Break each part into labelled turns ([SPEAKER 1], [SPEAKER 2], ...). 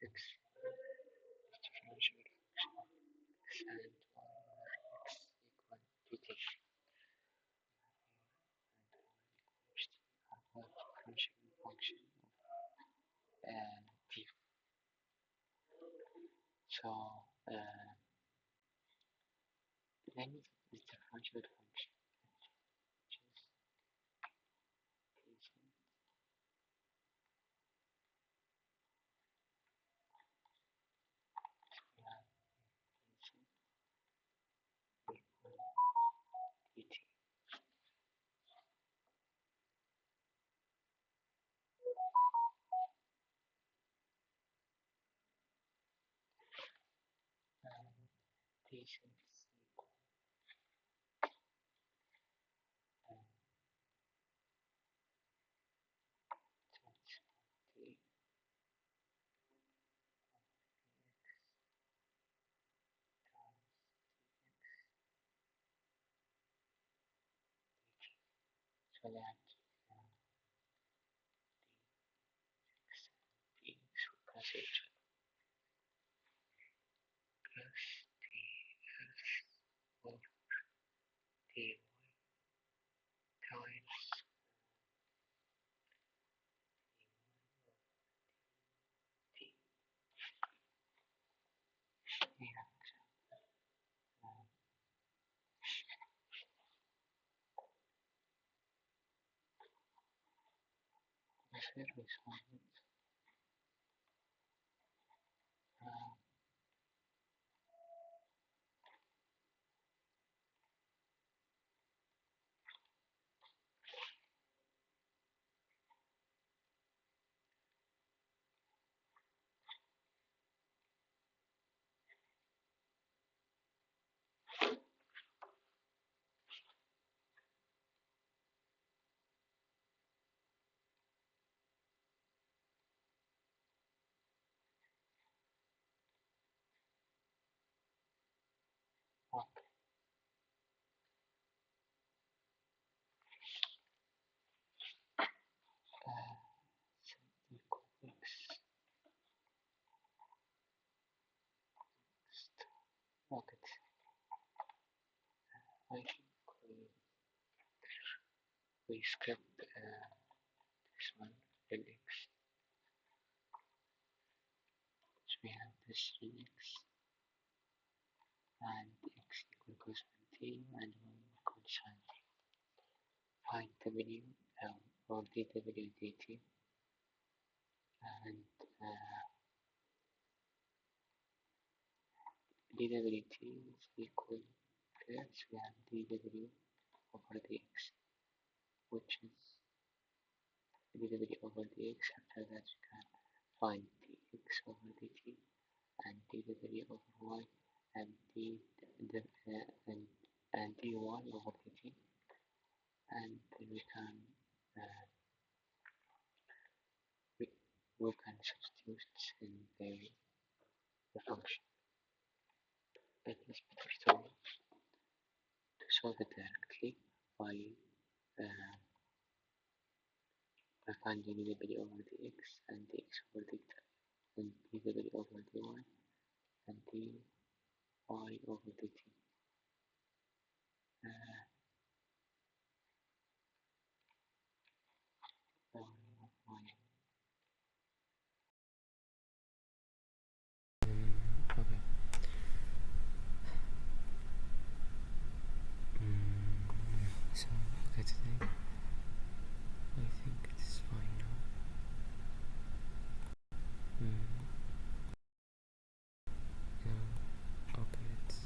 [SPEAKER 1] x is differential function x and y x equal to t. And y equals to alpha differential function of t. So limit is differential function which is t dt. T is equal to t times so that t should cancel each other. Plus ts over ty times t. Yeah, this is resolved. Uh, okay. So equal x. Okay. I think we skip this one, x. So we have this 3x and x equal cosine t and y equal sine t. Find the value of dw dt and dw dt is equal to x. We have dw over dx, which is dw over dx. After that, we can find dx over dt and dw over y and and dy over dt, and then uh, we can substitute in the function. It is better to solve it directly by finding dw over dx and dx over dt and dw over dy and dy over dt. Uh, okay. So okay, today I think it's fine now. Yeah, okay, it's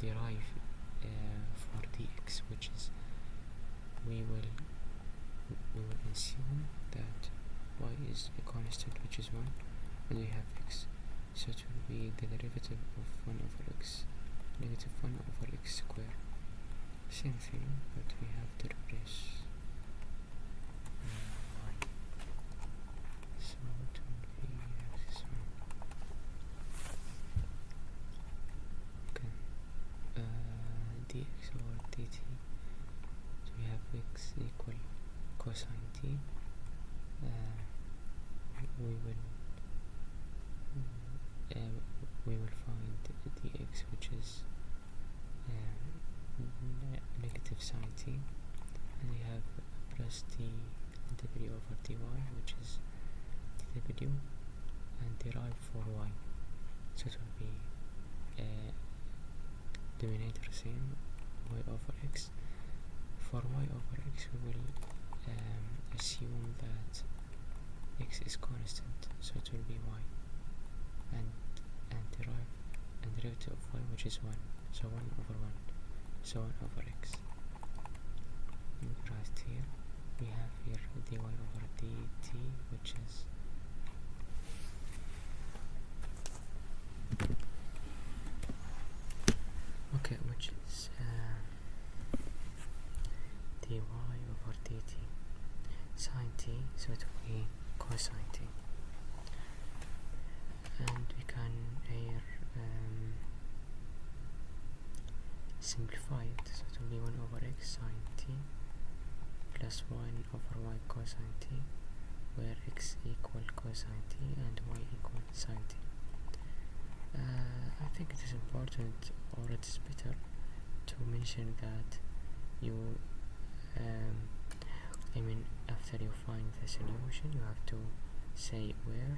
[SPEAKER 1] derive for dx, which is we will assume that y is a constant, which is 1, and we have x, so it will be the derivative of 1 over x, negative 1 over x squared. Same thing, but we have to replace y, so it will be this one. Okay, dx over dt, so we have x equal cosine t. We will find dx, which is negative sine t, and we have plus dw over dy, which is dw, and derive for y, so it will be denominator same, y over x. For y over x, we will assume that x is constant, so it will be y, and derivative of y, which is 1, so 1 over 1, so 1 over x. Right here we have here dy over dt, which is dy over dt sine t, so it will be cosine t, and we can here simplify it, so it will be 1 over x sine t plus 1 over y cosine t, where x equal cosine t and y equal sine t. I think it is important, or it is better to mention that you after you find the solution, you have to say where,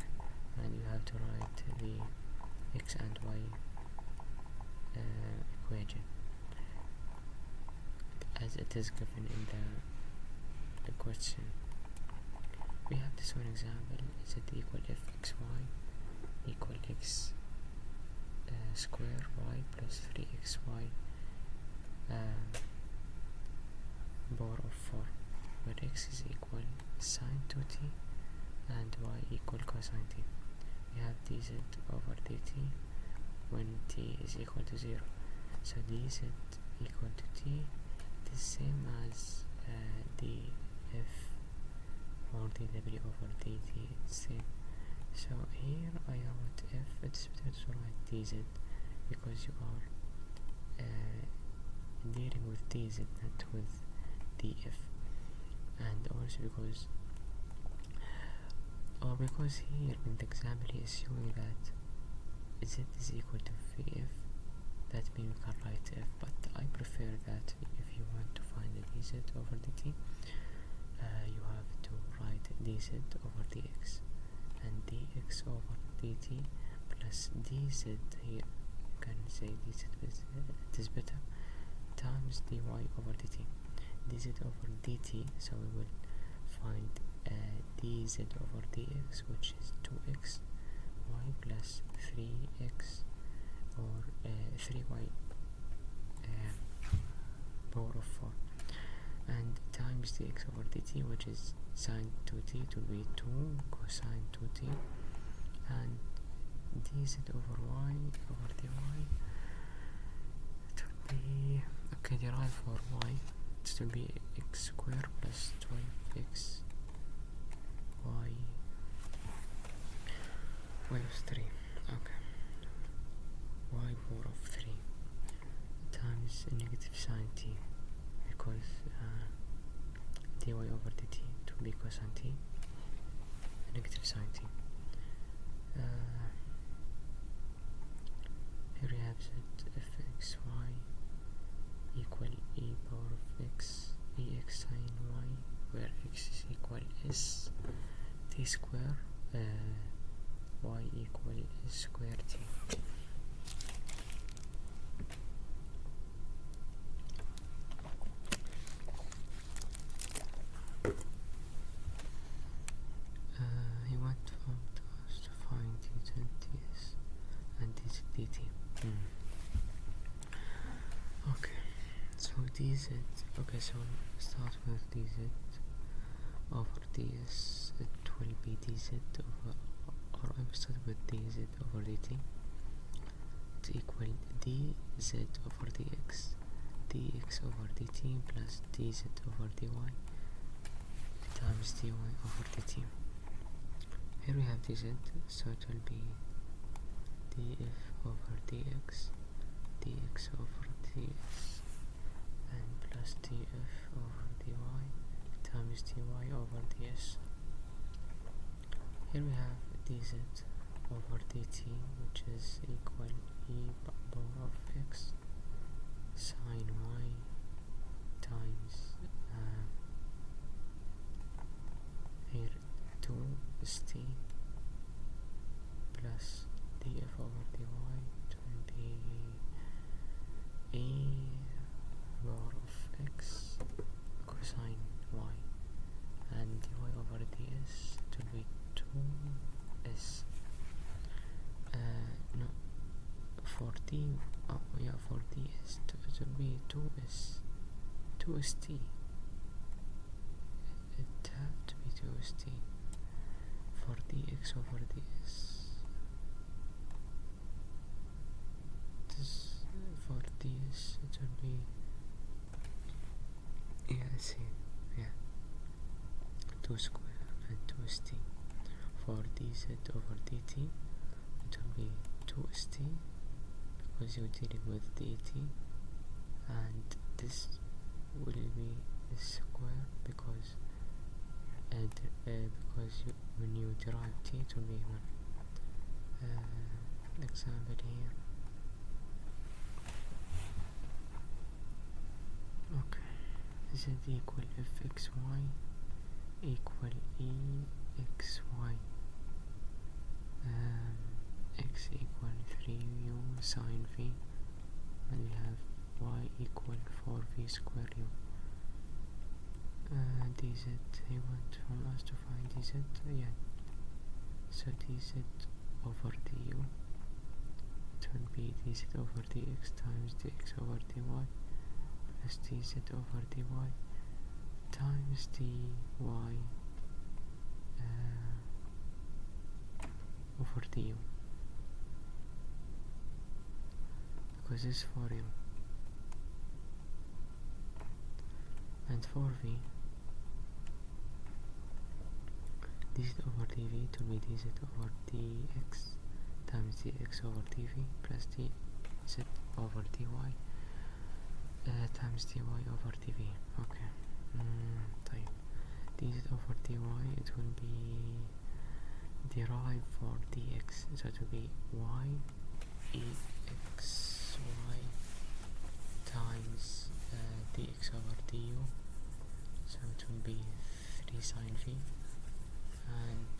[SPEAKER 1] and you have to write the x and y equation as it is given in the question. We have this one example: z equal fxy equal x square y plus 3xy power of 4, where x is equal sine 2t and y equal cosine t. We have dz over dt when t is equal to 0, so dz equal to t is same as df or dw over dt, it's same. So here I wrote f, it's better to write dz because you are dealing with dz, not with df, and also because here in the example he is showing that z is equal to vf, that means we can write f, but I prefer that if you want to find the dz over dt, you have to write dz over dx, and dx over dt plus dz, here you can say dz, it is better, times dy over dt, dz over dt, so we will find dz over dx, which is 2x y plus 3x or 3y power of 4, and times dx over dt, which is sine 2t, to be 2 cosine 2t, and dz over y over dy, it will be, okay, derive for y, it will be x squared plus 12x y of 3, okay, y power of 3 times negative sine t, because dy over dt to be cosine t, negative sine t. Here we have that fxy equal e power of x, ex sine y, where x is equal s t square, y equal s square t. He want us to find dz ds and dz dt. dz, okay, so start with dz over ds, it will be dz over, or I'm start with dz over dt, it's equal dz over dx over dt plus dz over dy times dy over dt. Here we have dz, so it will be df over dx over ds and plus df over dy times dy over ds. Here we have dz over dt, which is equal e power of x sine y times here 2st plus df over dy, it will be e power of x cosine y, and dy over ds, it will be 2s, no, for d, oh yeah, for ds it will be 2st, it have to be 2st for dx over ds. This for ds it will be, yeah, I see, yeah, 2 square and 2st. For dz over dt it will be 2st because you're dealing with dt, and this will be a square because when you derive t it will be 1. Example here. Okay, z equal fxy equal exy, x equal 3u sine v, and we have y equal 4v square u. Dz, they want from us to find dz, yeah, so dz over du, it will be dz over dx times dx over dy plus dz over dy times dy over du, because this is for u, and for v, dz over dv to be dz over dx times dx over dv plus dz over dy times dy over dv. Okay, طيب, dz over dy, it will be derived for dx, so it will be y exy times dx over du, so it will be 3 sine v, and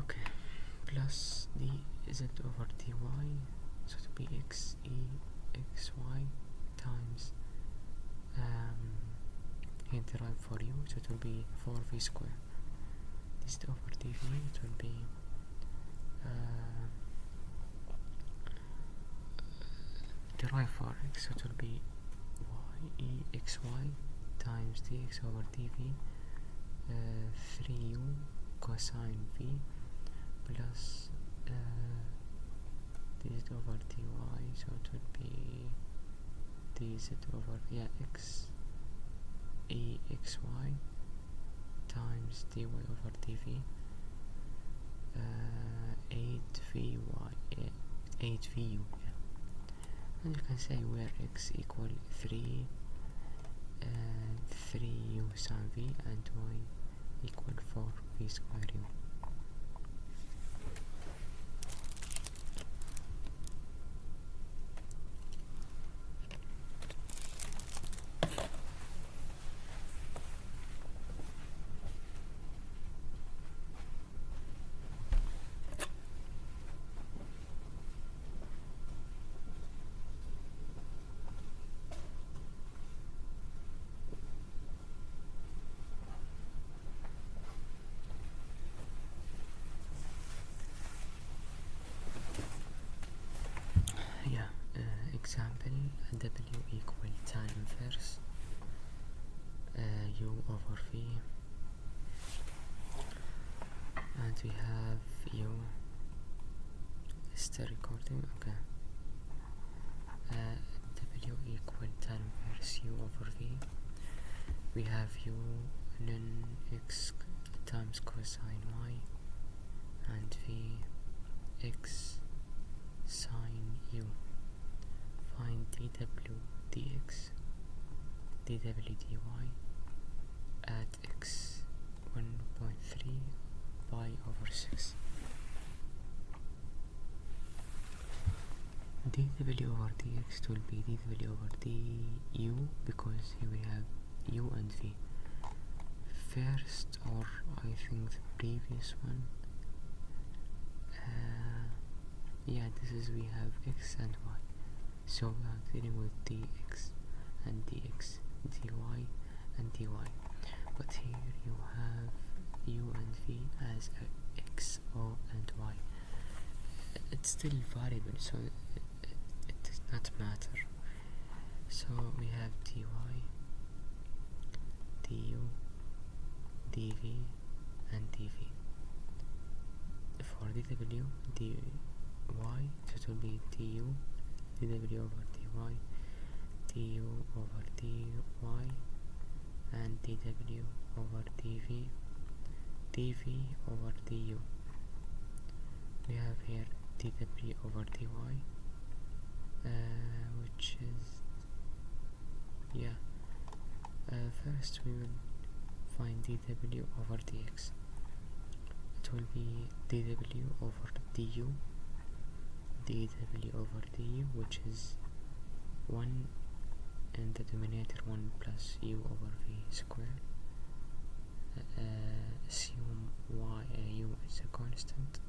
[SPEAKER 1] okay, plus dz over dy, so it will be exy times here derived for u, so it will be 4v square. Dz over dv, it will be derived for x, so it will be y exy times dx over dv 3u cosine v plus dz over dy, so it would be dz over, yeah, x exy times dy over dv 8vu, yeah. And you can say where x equal 3 3u sine v and y equal 4v square u. W equal tan inverse U over V, and we have U. Still recording, okay. W equal tan inverse U over V. We have U ln x times cosine y, and V x sine U. Find dw dx, dw dy at x 1.3 pi over 6. dw over dx will be dw over du, because here we have u and v. First, or I think the previous one, yeah, this is, we have x and y, so we are dealing with dx and dx, dy and dy, but here you have u and v as x, o and y. It's still variable, so it does not matter. So we have dy, du, dv and dv. For dw, dy, so it will be du, dw over dy, du over dy, and dw over dv, dv over du. We have here dw over dy, which is, yeah, first we will find dw over dx. It will be dw over du, dw over du, which is 1 in the denominator, 1 plus u over v squared. Assume u is a constant.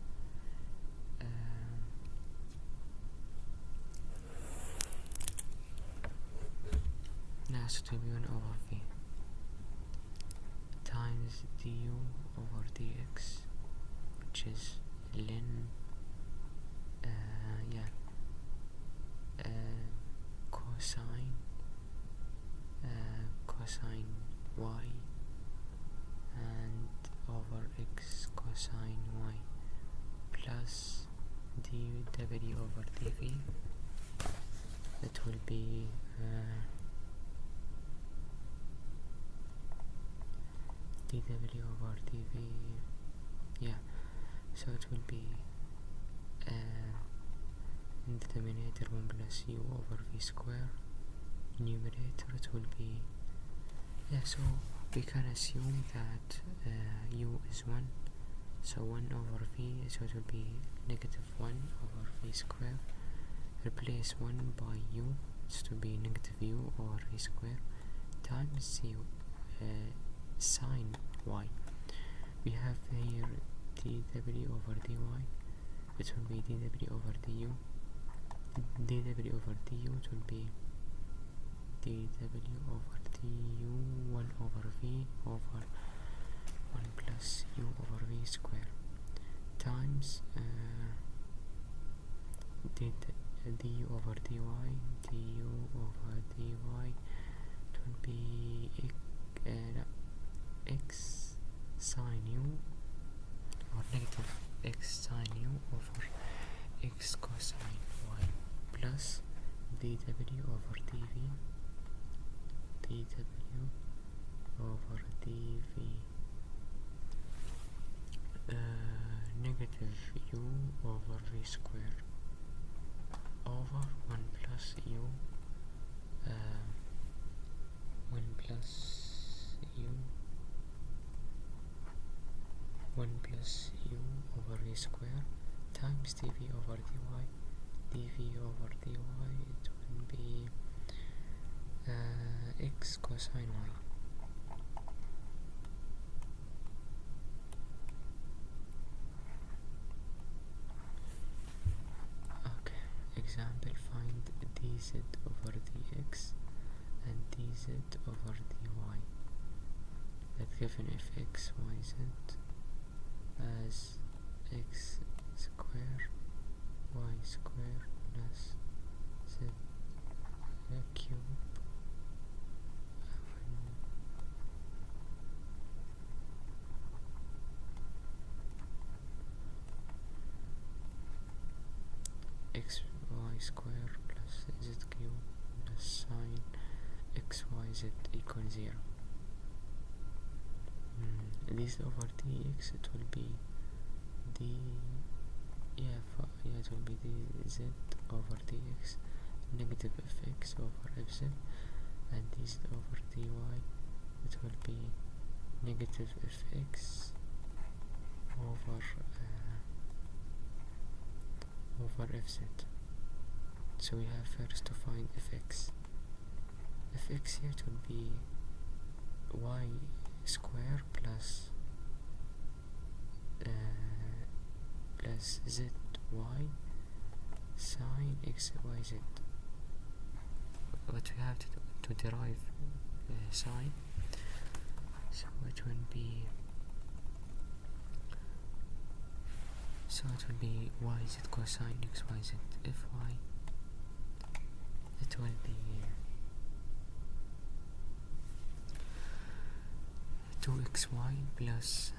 [SPEAKER 1] Now so it will be 1 over v times du over dx, which is ln cosine y and over x cosine y plus dw over dv. That will be dw over dv, yeah, so it will be in the denominator 1 plus u over v square, numerator it will be, yeah, so we can assume that u is 1, so 1 over v, so it will be negative 1 over v square. Replace 1 by u, it's to be negative u over v square, times u sine y. We have here dw over dy, it will be dw over du, dw over du, it will be dw over du 1 over v over 1 plus u over v square, times du over dy, du over dy, it will be x sine u, or negative x sine u over x cosine y, plus dw over dv, dw over dv, negative u over v square over 1 plus u, 1 plus u, 1 plus u over v square, times dv over dy, dv over dy, it will be x cosine y. Okay, example, find dz over dx and dz over dy. That given if x, y, z as x square, y square plus z square plus z cube plus sine xyz equals 0. This over dx, it will be d, it will be dz over dx, negative fx over fz, and dz over dy, it will be negative fx over fz. So we have first to find fx. Fx here, it will be y square plus zy sine xyz. But we have to derive sine, so it will be yz cosine xyz. Fy, it will be 2xy plus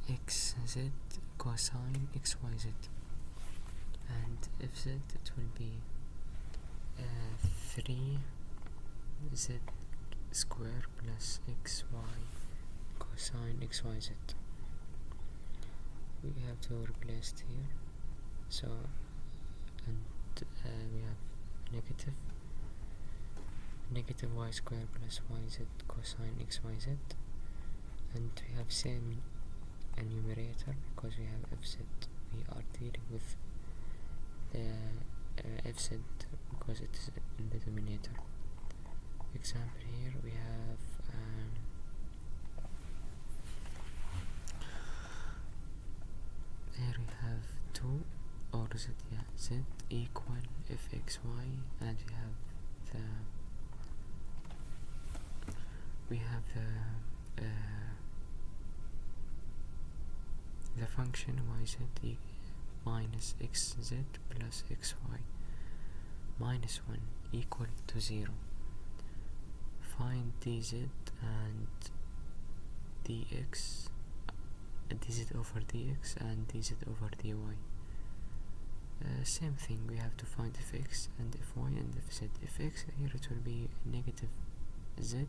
[SPEAKER 1] xz cosine xyz, and fz, it will be 3z square plus xy cosine xyz. We have to replace it here, so, and we have negative y square plus yz cosine xyz, and we have same numerator because we have fz. We are dealing with the fz because it is in the denominator. Example, here we have here we have 2 or z equal fxy, and we have the function yz minus xz plus xy minus 1 equal to 0. Find dz and dx, dz over dx and dz over dy. Same thing, we have to find fx and fy and fz. Fx here, it will be negative z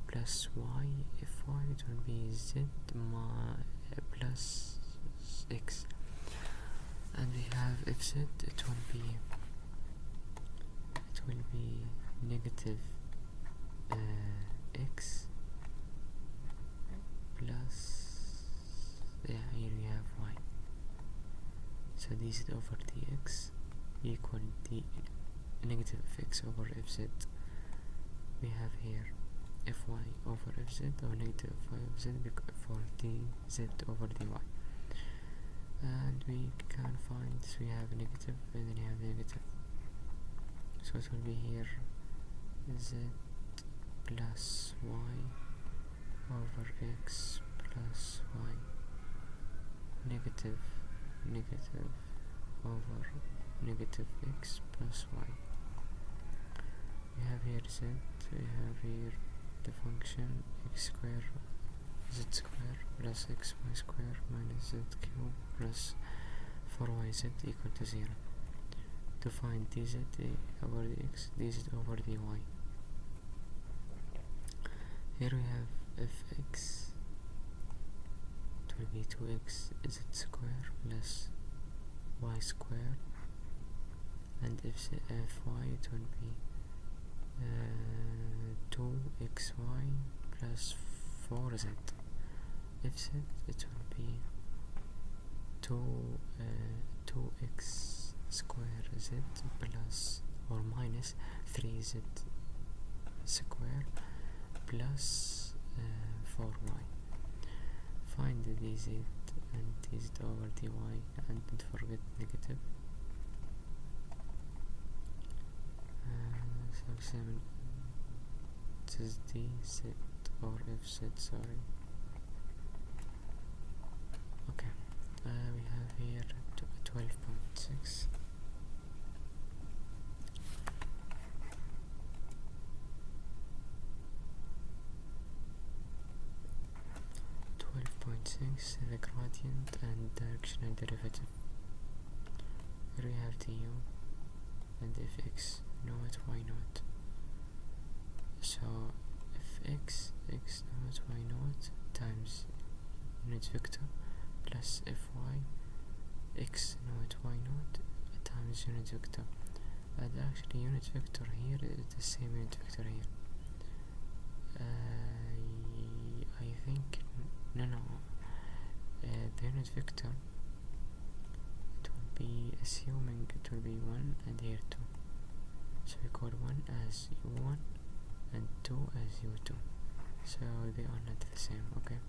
[SPEAKER 1] plus y. Fy, it will be z plus x, and we have fz, it will be negative x plus, here we have y, so dz over dx equal d negative fx over fz. We have here fy over fz or negative fy over z for dz over dy, and we can find this. We have negative and then we have negative, so it will be here z plus y over x plus y, negative over negative x plus y. We have here z, we have here the function x square z square plus xy square minus z cube plus 4yz equal to 0. To find dz over dx, dz over dy. Here we have fx, it will be 2x z square plus y square, and fy, it will be 2xy plus 4z. Fz, it will be 2x square z plus or minus 3z square plus 4y. Find the dz and dz over dy, and don't forget negative. So 7, this is dz or fz, sorry. Okay, we have here 12.6. 12.6, the gradient and directional derivative.
[SPEAKER 2] here we have du, and if x naught y naught, so if x naught y naught times unit vector plus fy x naught y naught times unit vector, and actually unit vector here is the same unit vector here. I think no, the unit vector, it will be assuming it will be 1 and here 2, so we call 1 as u1 and 2 as u2, so they are not the same. Okay,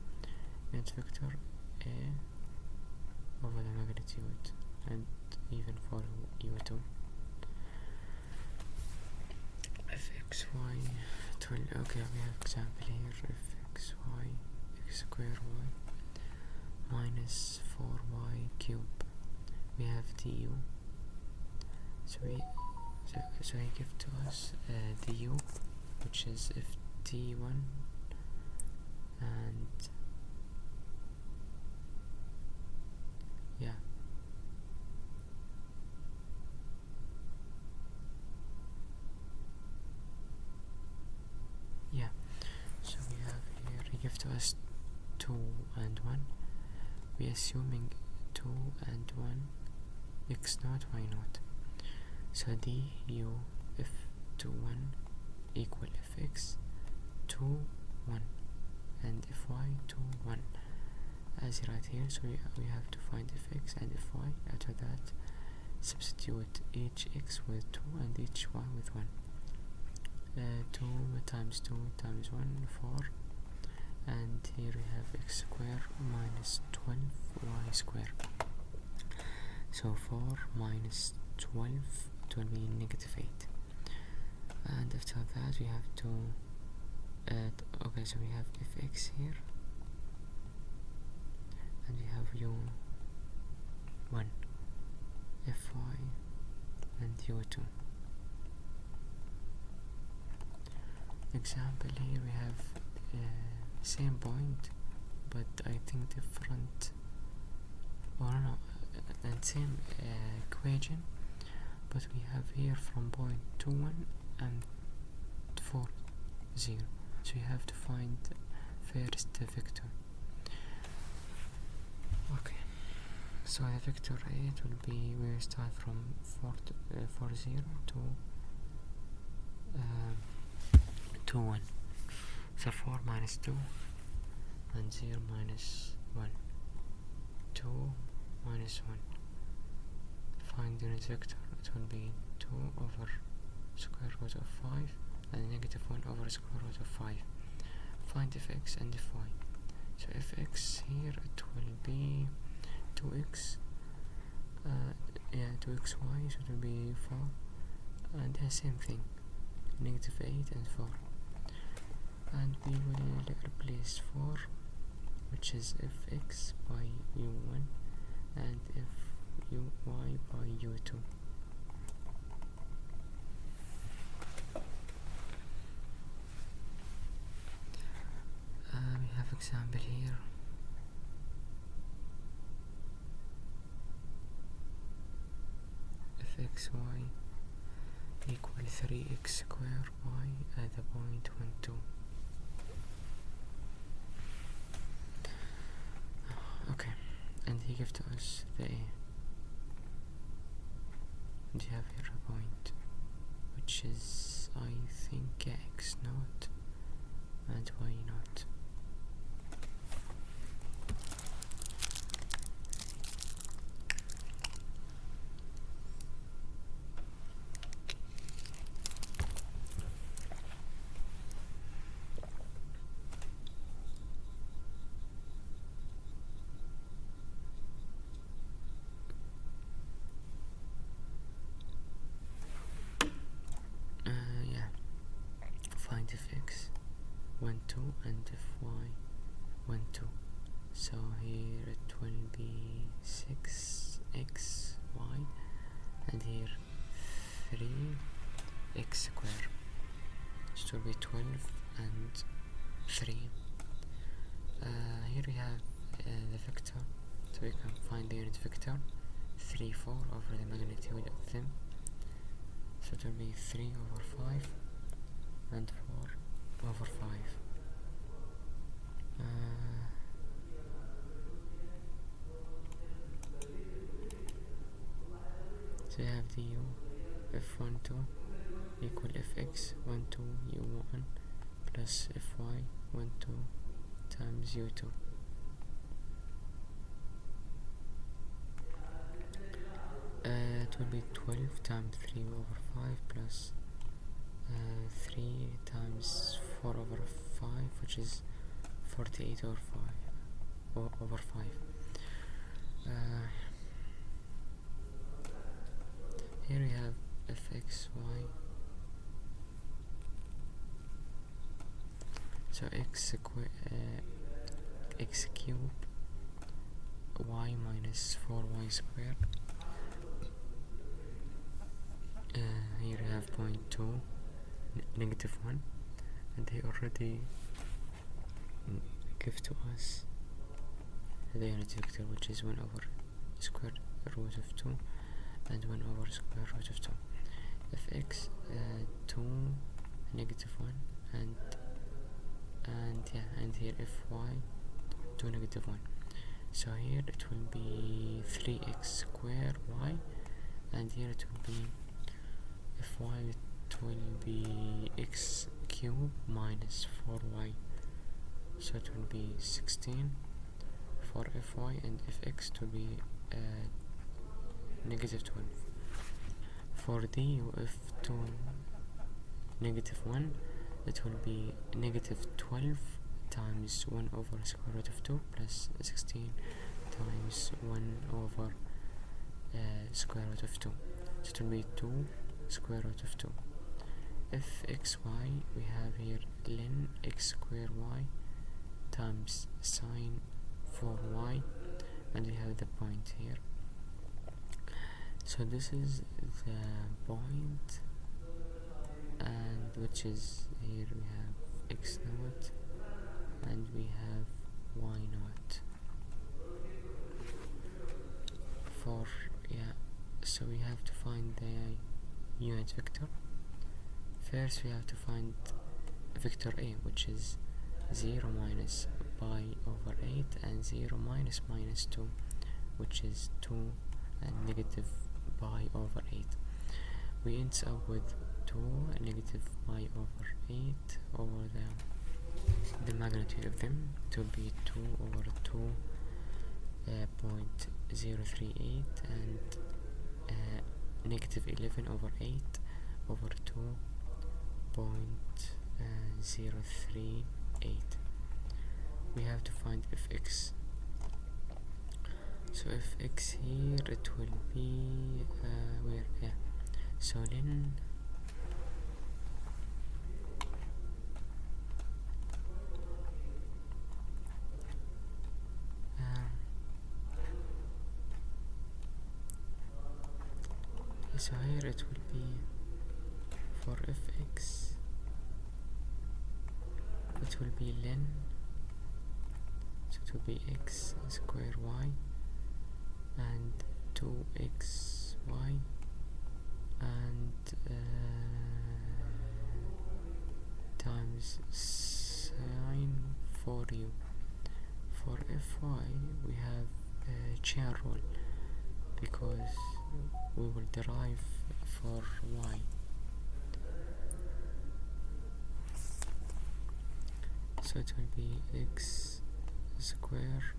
[SPEAKER 2] unit vector a over the magnitude, and even for u2 fxy 12. Okay, we have example here. Fxy x square y minus 4y cube, we have du, so he give to us du, which is if t1 and yeah, so we have here, he give to us 2 and 1, we assuming 2 and 1 x naught y naught, so du if 2 1 equal fx 2 1 and fy 2 1 as right here, so we have to find fx and fy. After that, substitute each x with 2 and each y with 1. 2 times 2 times 1, 4, and here we have x square minus 12y square, so 4 minus 12, it will be negative 8, and after that we have to okay, so we have fx here and we have u1, fy and u2. Example here we have same point, but I think different, or no, and same equation, but we have here from point 2 1 and 4 0, so you have to find first the vector. Okay, so the vector A, it will be, we will start from 4 0 to 2 1, so 4 minus 2 and 0 minus 1, 2 minus 1, find the unit vector, it will be 2 over square root of 5 and negative 1 over square root of 5. Find fx and fy, so fx here it will be 2x, 2xy, so it will be 4, and the same thing, negative 8 and 4, and we will replace 4, which is fx by u1 and fuy by u2. We have example here. Fxy equal 3x square y at the point 1 2. Okay, and he gives to us the A, and you have here a point which is, I think, x naught and y naught. Find fx 1 2 and fy 1 2, so here it will be 6xy and here 3x square, so it will be 12 and 3. Here we have the vector, so we can find the unit vector, 3 4 over the magnitude of them, so it will be 3 over 5 and 4 over 5. So you have du f12 equal fx12 u1 plus fy12 times u2. It will be 12 times 3 over 5 plus 3 times 4 over 5, which is 48 over 5 over 5. Here we have fxy, so x cube y minus 4y squared. Here we have 0.2 negative 1, and they already give to us the unit vector, which is 1 over square root of 2 and 1 over square root of 2. Fx 2 negative 1 and here fy 2 negative 1. So here it will be 3x square y, and here it will be fy, it will be x cube minus 4y, so it will be 16 for fy, and fx to be negative 12. For du f2 negative 1, it will be negative 12 times 1 over square root of 2 plus 16 times 1 over square root of 2. So it will be 2 square root of 2. Fxy, we have here ln x square y times sine 4y, and we have the point here. So this is the point, and which is here we have x naught and we have y naught. So we have to find the unit vector. First we have to find vector A, which is 0 minus pi over 8 and 0 minus minus 2, which is 2 and negative pi over 8. We end up with 2 and negative pi over 8 over the magnitude of them to be 2 over 2.038 and negative 11 over 8 over 2.038. We have to find fx. So fx here it will be where? Yeah. So then so here it will be for fx, it will be ln, so it will be x square y and 2xy and times sine 4u. For fy we have a chain rule because we will derive for y. So it will be x square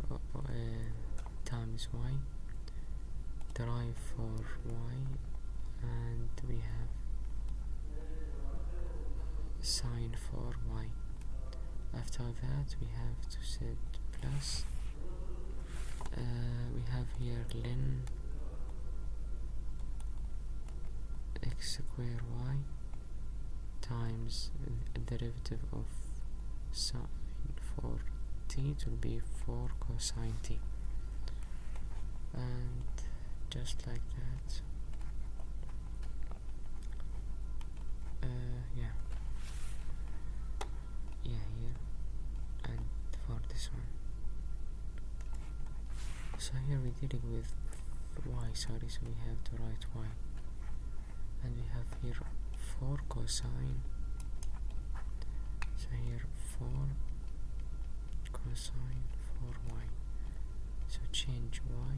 [SPEAKER 2] times y, derive for y, and we have sine for y. After that we have to set plus. We have here ln x square y times derivative of sine for t, it will be 4 cosine t, and just like that. Here and for this one. So here we're dealing with y, sorry, so we have to write y, and we have here 4 cosine, so here 4 cosine 4y, so change y,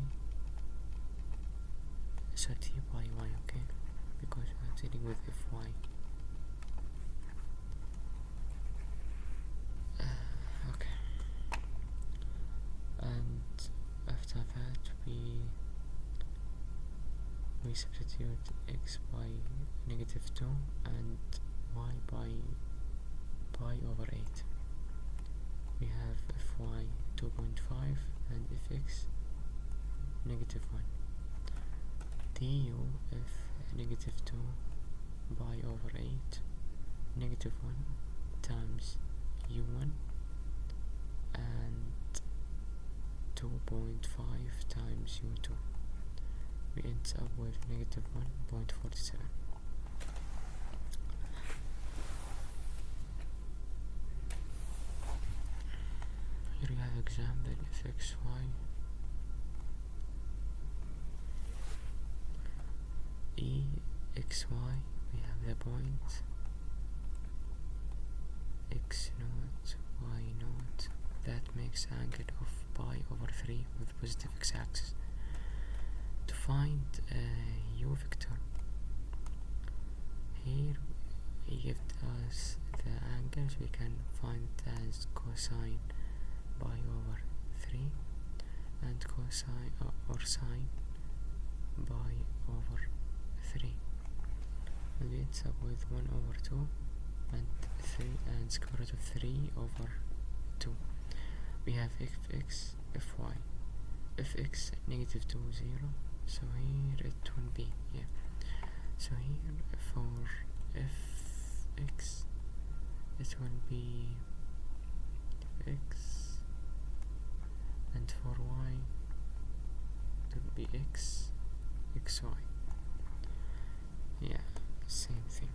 [SPEAKER 2] so t by y, okay, because we are dealing with fy. Okay, and after that we substitute x by -2 and y by pi over 8. We have fy 2.5 and fx -1. du f -2 pi over 8 -1 times u1 and 2.5 times u2. We end up with -1.47. Here we have example fxy xy. We have the point x naught y naught that makes angle of pi over 3 with positive x-axis. To find u vector, here he gives us the angles. We can find as cosine pi over 3 and cosine or sine pi over 3, and we end up with 1 over 2 and 3 and square root of 3 over 2. We have fx, fy, fx -2 0, so here it will be, yeah, so here for fx it will be x, and for y it will be x, xy, yeah, same thing,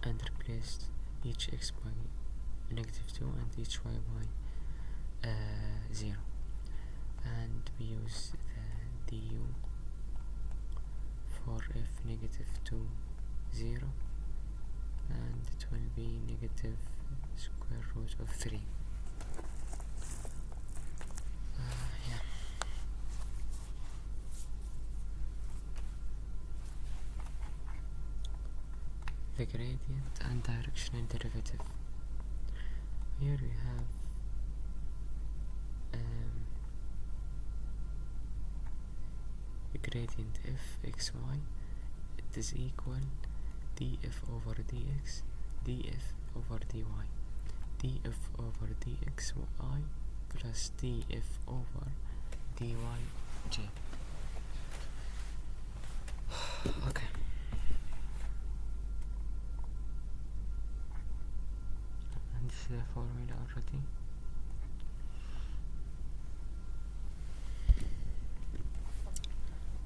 [SPEAKER 2] and replaced each x by -2 and each y by 0, and we use the du for f -2 0, and it will be negative square root of 3. Yeah. The gradient and directional derivative. Here we have gradient f xy, it is equal df over dx, df over dy, df over dxy plus df over dyj. Okay. And this is the formula already.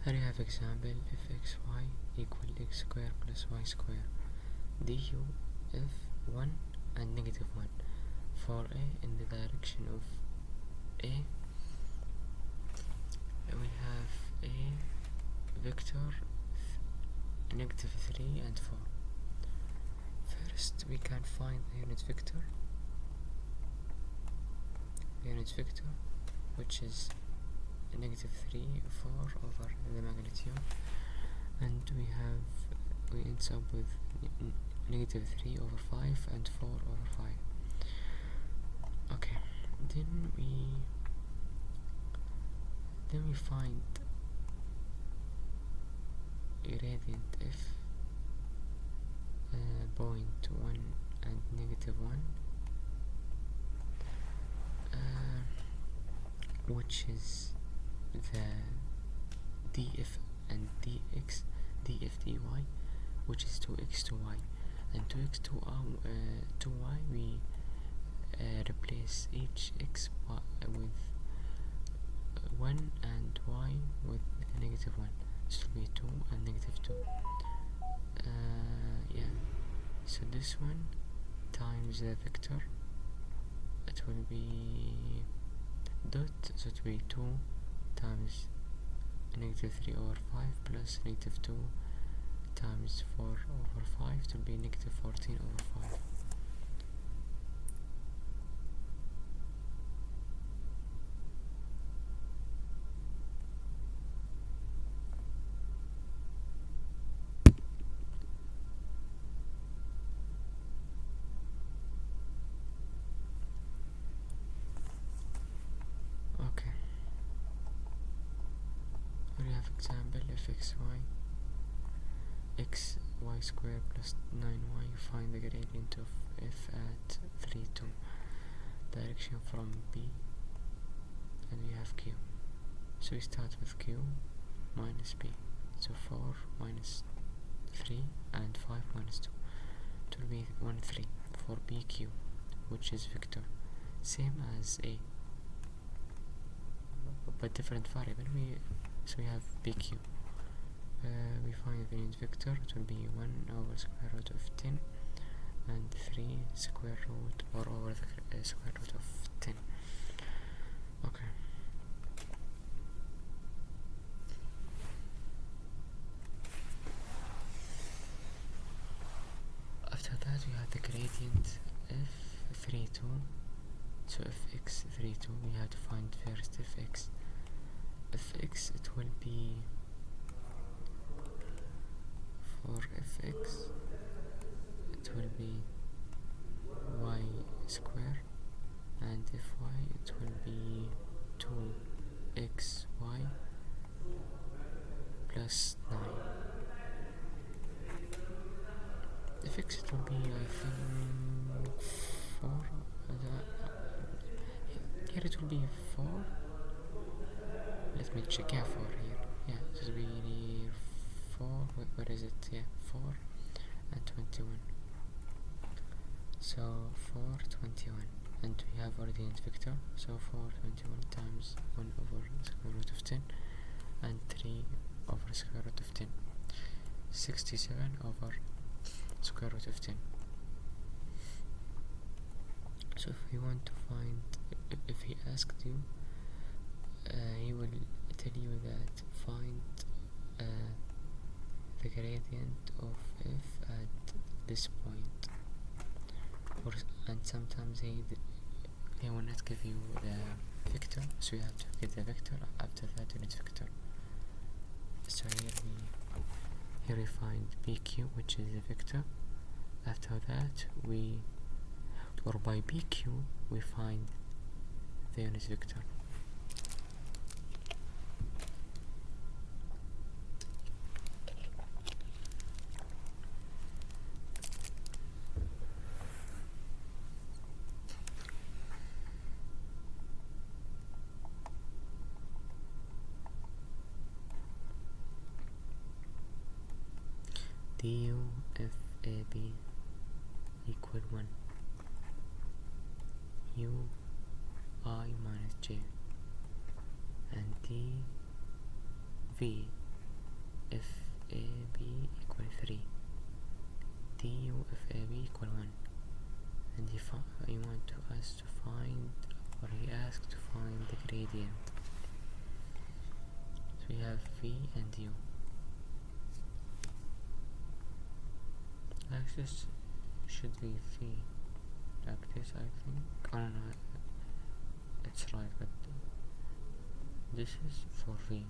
[SPEAKER 2] Here you have example fxy equal x square plus y square, du f1 and -1. For a in the direction of a, we have a vector -3 and 4. First we can find the unit vector, which is -3, 4 over the magnitude, and we end up with -3 over 5 and 4 over 5. Okay, then we find gradient f point 1 and -1, which is the df and dx, df dy, which is 2x to y, and 2x to y we replace each x with 1 and y with -1, so it will be 2 and -2. Yeah, so this one times the vector, it will be dot, so it will be 2 times negative 3 over 5 plus negative 2 times 4 over 5 to be negative 14 over 5. Okay. We have example fxy x y squared plus 9y. Find the gradient of f at 3, 2. Direction from B, and we have q. So we start with q minus b. So 4 minus 3 and 5 minus 2. It will be 1, 3 for bq, which is vector, same as a, but different variable. So we have bq. We find the unit vector. It will be 1 over square root of 10 and 3 square root or over the square root of 10. Okay. After that we have the gradient f32. So fx32, we have to find first fx. Fx, it will be, for fx it will be y square, and fy it will be 2xy plus 9. Fx it will be, I think, 4. Here it will be 4. Let me check. Yeah, 4 here. Yeah, it will be 4. Where is it? Yeah, 4 and 21. So 4, 21. And we have already unit vector. So 4, 21 times 1 over square root of 10 and 3 over square root of 10. 67 over square root of 10. So if we want to find, if he asked you, he will tell you that find the gradient of f at this point, and sometimes he will not give you the vector, so you have to get the vector. After that unit vector. So here we find pq, which is a vector. After that or by pq we find the unit vector. Du fab equal 1 u I minus j, and dv fab equal 3, du fab equal 1, and he want us to find, or he asked to find the gradient. So we have v and u. Like this should be v, like this, I think. I don't know, it's right, but this is for v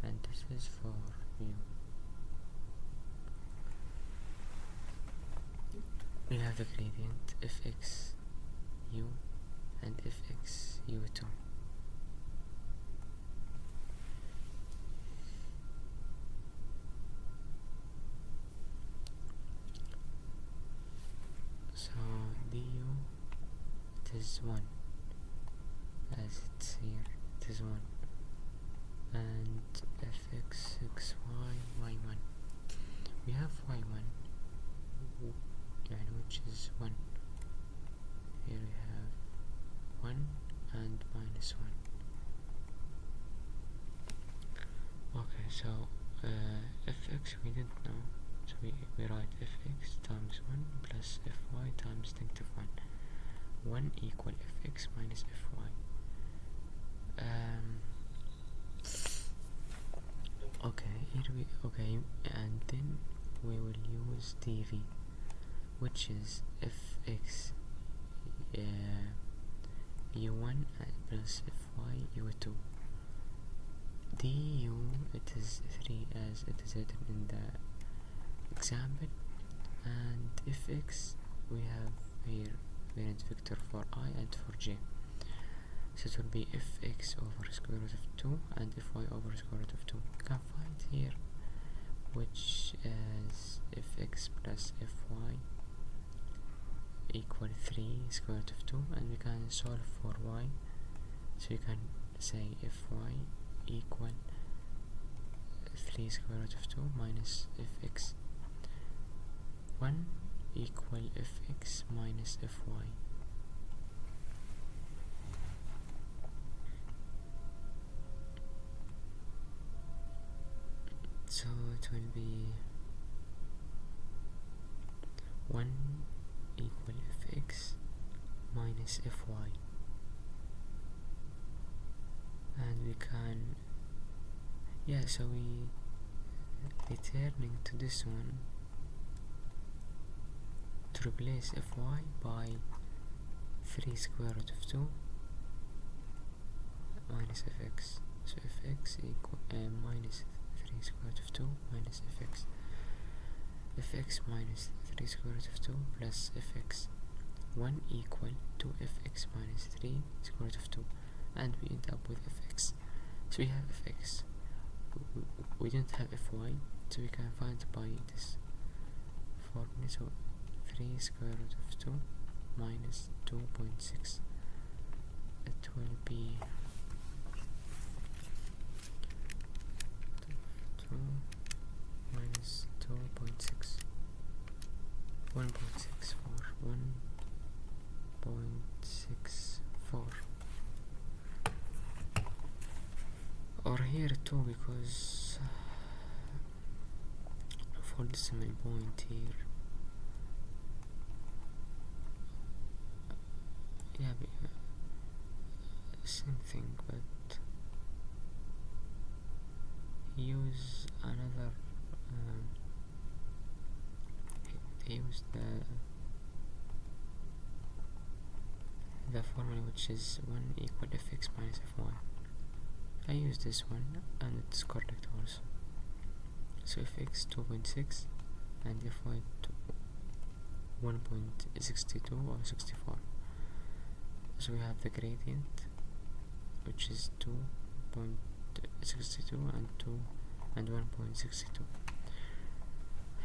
[SPEAKER 2] and this is for u. We have the gradient fx u and fx u2. So du, it is 1, as it's here, it is 1, and fx 6y y1. We have y1, which is 1. Here we have 1 and minus 1. Okay, so fx we didn't know, so we write fx times 1 plus fy times negative 1. 1 equal fx minus fy. we okay, and then we will use dv, which is fx u1 plus fy u2. du, it is 3 as it is written in the example, and fx we have here variant vector for I and for j, so it will be fx over square root of 2 and fy over square root of 2. We can find here which is fx plus fy equal 3 square root of 2, and we can solve for y, so you can say fy equal 3 square root of 2 minus fx 1 equal fx minus fy. So it will be 1 equal fx minus fy, and we can, yeah, so we returning to this one to replace fy by 3 square root of 2 minus fx, so fx equal minus 3 square root of 2 minus fx minus 3 square root of 2 plus fx 1 equal to fx minus 3 square root of 2, and we end up with fx. So we have fx, we don't have fy, so we can find by this formula. So 3 square root of 2 minus 2.6, it will be 2 minus 2.6, 1.64, 1.64, or here 2 because for decimal point here, yeah, same thing, but use another use the formula which is 1 equal fx minus fy. I use this one and it's correct also. So fx 2.6 and fy 1.62 or 64. So we have the gradient which is 2.62 and 2 and 1.62.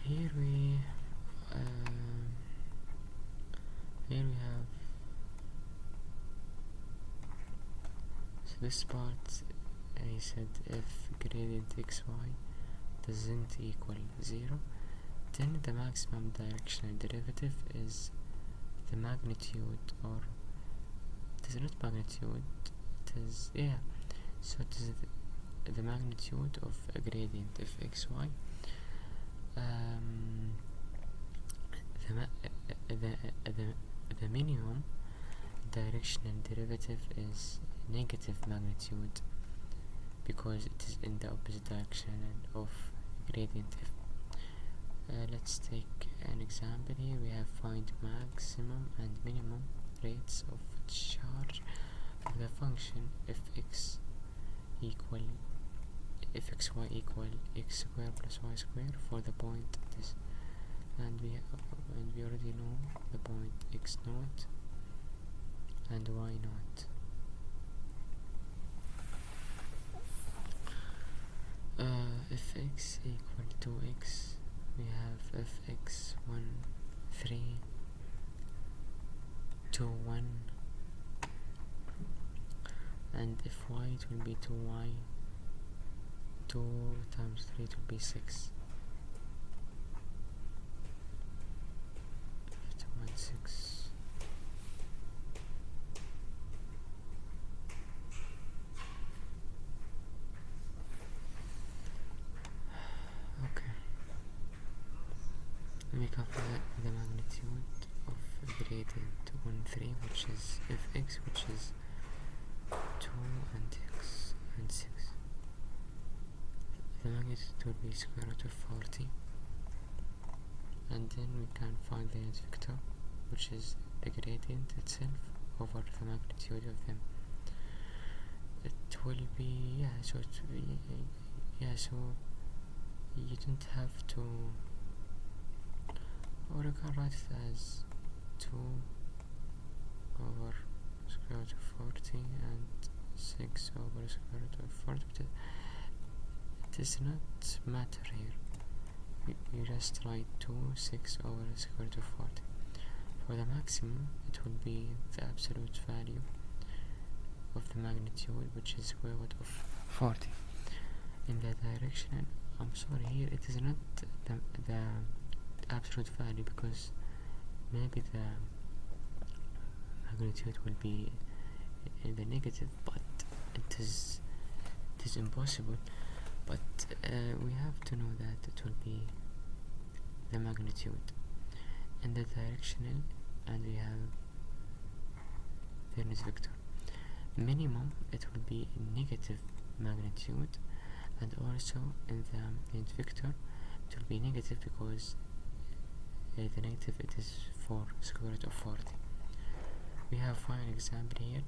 [SPEAKER 2] Here we have, so this part I said if gradient xy doesn't equal 0, then the maximum directional derivative is the magnitude, or it is not magnitude, it is, yeah, so it is the magnitude of a gradient of xy. The minimum directional derivative is negative magnitude because it is in the opposite direction of gradient f. Let's take an example here. We have find maximum and minimum rates of charge of the function fxy equal x square plus y square for the point this, and we already know the point x naught and y naught. Fx equal to x, we have fx 1 3 2 1, and fy it will be 2y, 2 times 3 it will be 6, 6. Okay, we calculate the magnitude of gradient 1 3, which is fx, which is 2 and x and 6. The magnitude it will be square root of 40, and then we can find the unit vector, which is the gradient itself over the magnitude of them. It will be, so you don't have to, or you can write it as 2 over square root of 40 and 6 over square root of 40, but it does not matter here. You just write 2, 6 over square root of 40. For the maximum, it will be the absolute value of the magnitude, which is square root of 40. In the direction, I'm sorry, here it is not the absolute value, because maybe the magnitude will be in the negative, but it is impossible. But we have to know that it will be the magnitude in the directional, and we have the unit vector. Minimum, it will be negative magnitude, and also in the unit vector it will be negative, because the negative, it is for square root of 40. We have one example here.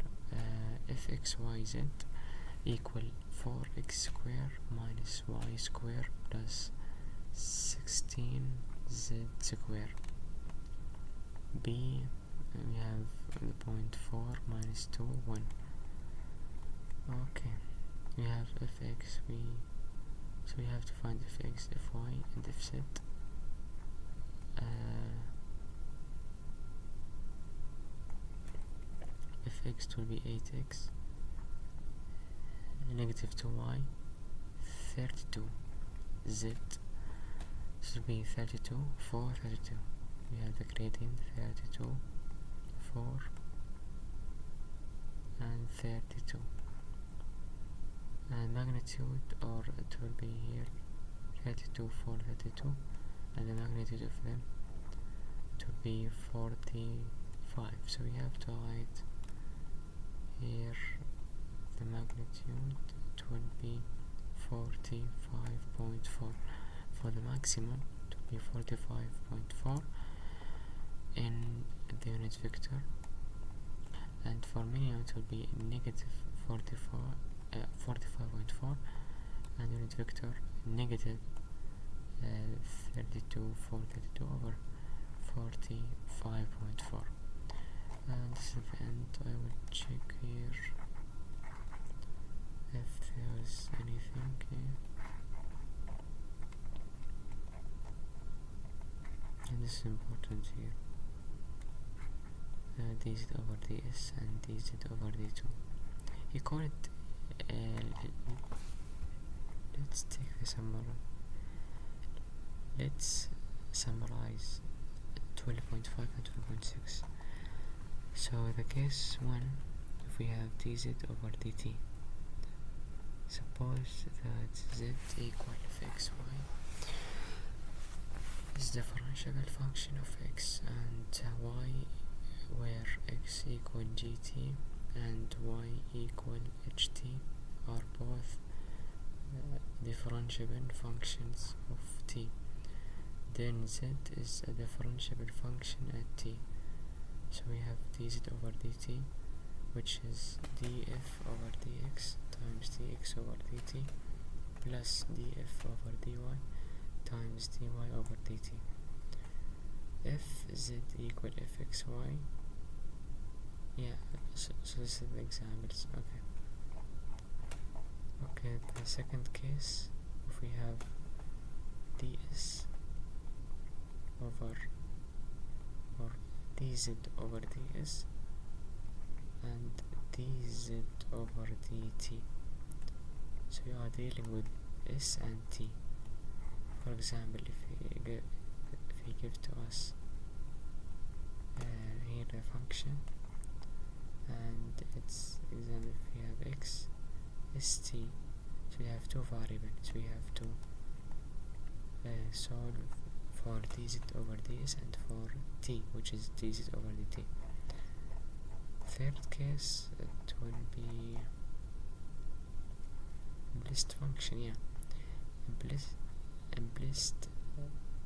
[SPEAKER 2] If x, y, z equal 4x square minus y square plus 16z square. B, we have the point 4 minus 2, 1. Okay, we have fx, so we have to find fx, fy, and fz. Fx will be 8x, negative 2y, 32, z, this will be 32, 4, 32. We have the gradient 32, 4, and 32. And magnitude, or it will be here 32, 4, 32, and the magnitude of them, it will be 45. So we have to write here the magnitude, it will be 45.4. For the maximum, it will be 45.4 in the unit vector, and for minimum it will be negative 45.4, and unit vector negative 32, 432 over 45.4. And this is the end. I will check here if there is anything here. And this is important here. dz over ds and dz over d2. You call it, let's take the summary. Let's summarize 12.5 and 12.6. So the case 1, if we have dz over dt, suppose that z equal fxy is the differentiable function of x and y, where x equal gt and y equal ht are both differentiable functions of t. Then z is a differentiable function at t. So we have dz over dt, which is df over dx times dx over dt plus df over dy times dy over dt. If z equal fxy, so this is the examples. Okay, the second case, if we have ds over, or dz over ds and dz over dt, so we are dealing with s and t. For example, if he give to us here the function, and it's example, if we have x, st, so we have two variables, we have to solve for dz over ds and for t, which is dz over dt. Third case, it will be list function. implicit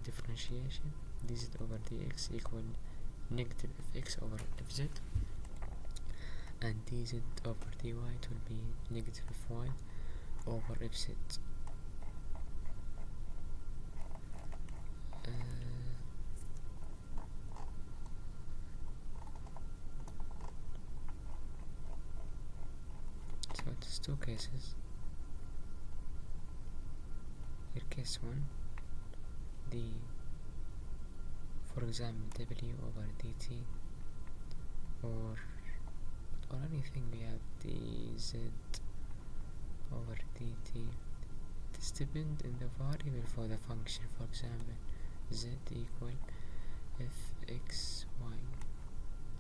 [SPEAKER 2] differentiation dz over dx equal negative fx over fz, and dz over dy it will be negative fy over fz. So it's two cases. Here case 1, for example w over dt or anything, we have dz over dt. This depends on the variable for the function. For example, z equal fxy.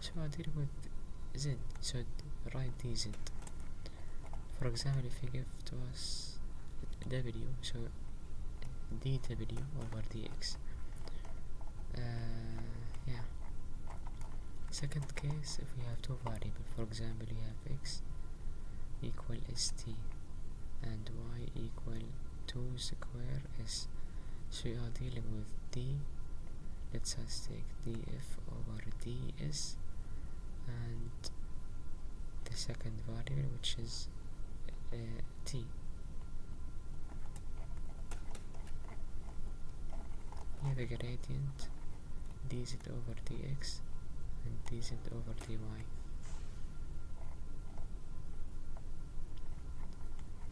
[SPEAKER 2] So I deal with z, so write dz. For example, if you give to us w, so dw over dx. Yeah. Second case, if we have two variables, for example, you have x equal st and y equal 2 square s. So we are dealing with d. Let's us take df over ds and the second variable, which is t. Here the gradient dz over dx and dz over dy.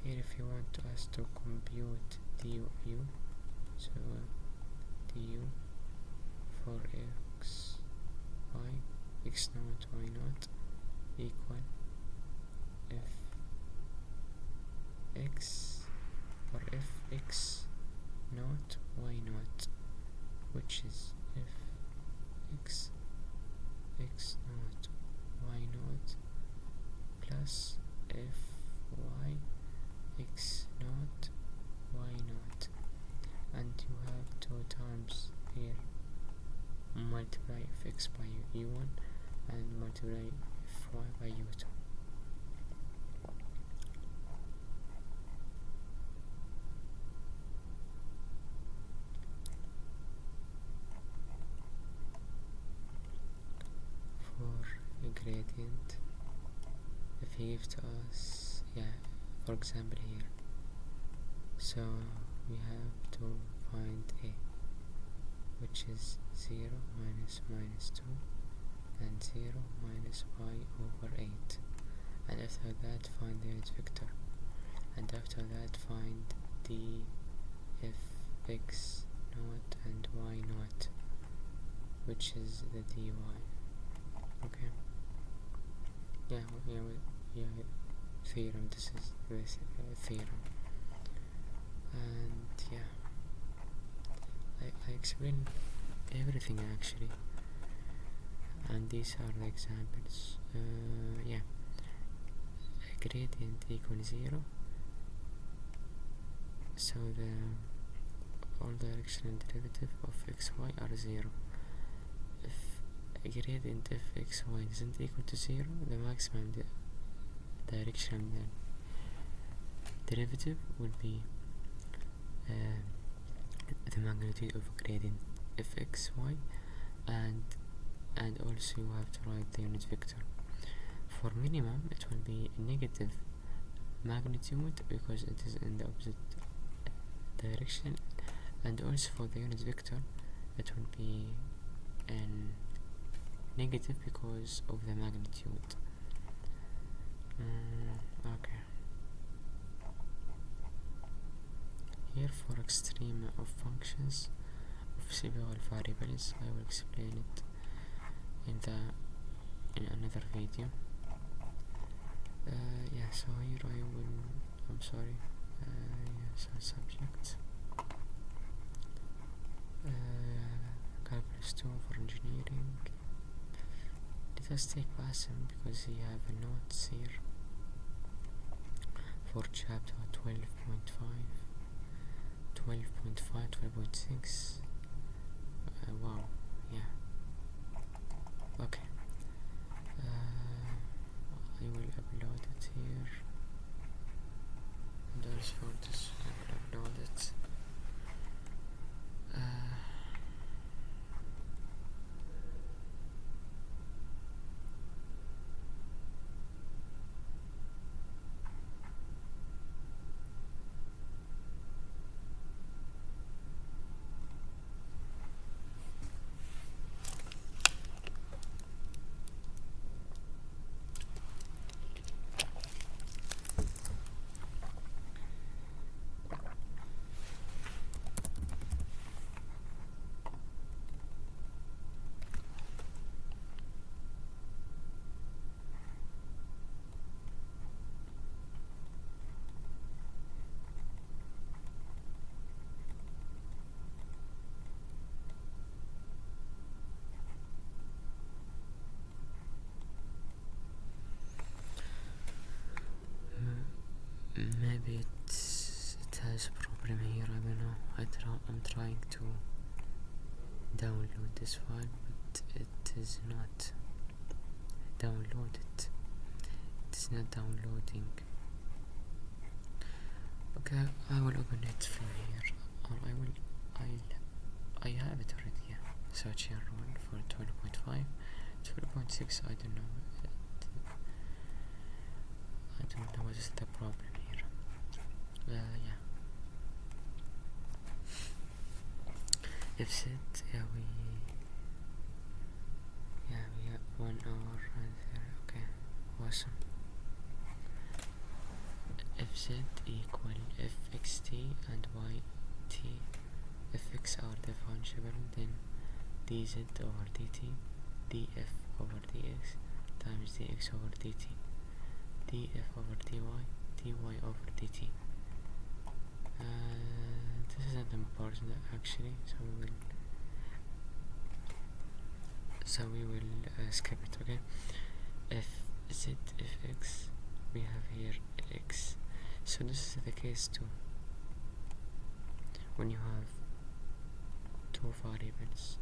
[SPEAKER 2] Here if you want us to compute du, so du for x, y, x naught, y naught equal fx or fx naught, y naught, which is fx x naught, y naught plus fy x naught, y naught, and you have two terms here. Multiply fx by u1 and multiply fy by u2. For a gradient, if he gives to us, for example here, so we have to find a, which is 0 minus 2 and 0 minus y over 8, and after that find the unit vector, and after that find d fx naught and y naught, which is the dy. Okay. Theorem. This is this theorem, and I explained everything actually, and these are the examples. A gradient equals 0, so all directional derivative of xy are 0. If a gradient of xy isn't equal to 0, the maximum directional derivative would be the magnitude of gradient fxy, and also you have to write the unit vector. For minimum it will be negative magnitude because it is in the opposite direction, and also for the unit vector it will be negative because of the magnitude. Okay. Here for extreme of functions of several variables, I will explain it in another video. So here I will, subject calculus 2 for engineering. Let us take Basim because he have a notes here for chapter 12.5, 12.6. Wow, okay. I will upload it here, and also for this I will upload it. maybe it has a problem here, I don't know. I'm trying to download this file, but it is not downloaded. It is not downloading. Okay, I will open it from here, or I have it already. Yeah. Search here run for 12.5, 12.6. I don't know. I don't know what is the problem here. Yeah. If set, we have 1 hour right there. Okay, awesome. If z equal fxt and yt, if x are differentiable, then dz over dt, df over dx times dx over dt, df over dy, dy over dt. This is not important actually, so we will skip it. Okay, if x, we have here x. So this is the case too. When you have two variables,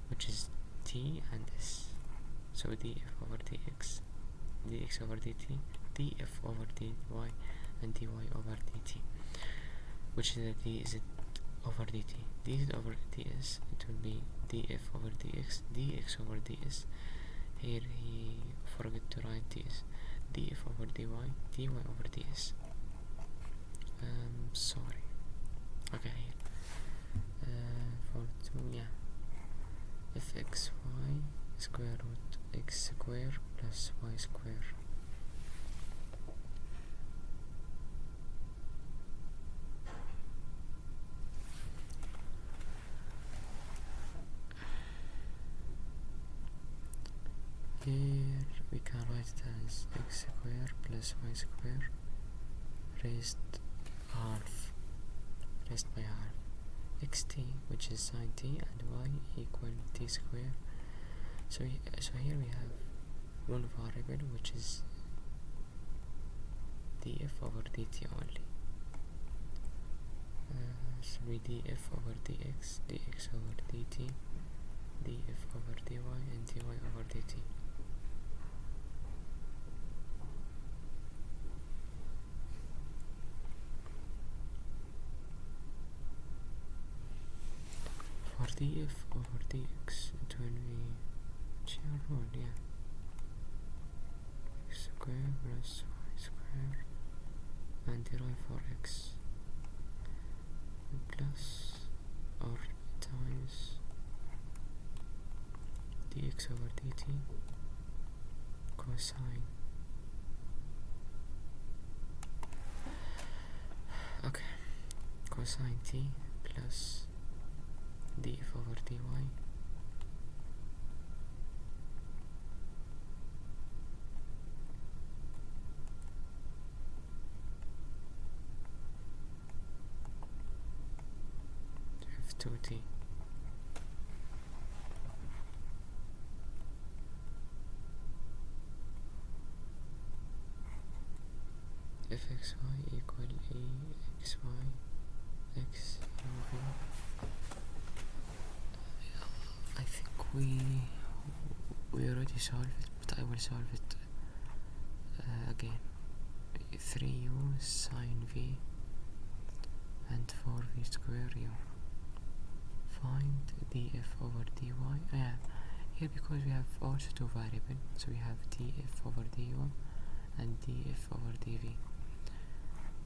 [SPEAKER 2] which is t and s. So df over dx, dx over dt, df over dy, and dy over dt, which is the dz over dt. dz over ds, it will be df over dx, dx over ds. Here he forgot to write ds. df over dy, dy over ds. Sorry. Okay, here. For 2, yeah. Fxy square root x square plus y square. Here we can write it as x square plus y square raised by half. Xt, which is sine t, and y equal t square. So here we have one variable, which is df over dt only. So we df over dx, dx over dt, df over dy, and dy over dt. For df over dx, it will be chair rule, yeah. X square plus y square, and derive for x plus or times dx over dt cosine. Okay, cosine t plus df over dy f2t. fxy equal axy x over. I think we already solved it, but I will solve it again. 3u sine v and 4v square u. Find df over dy. Here because we have also two variables, so we have df over dy and df over dv.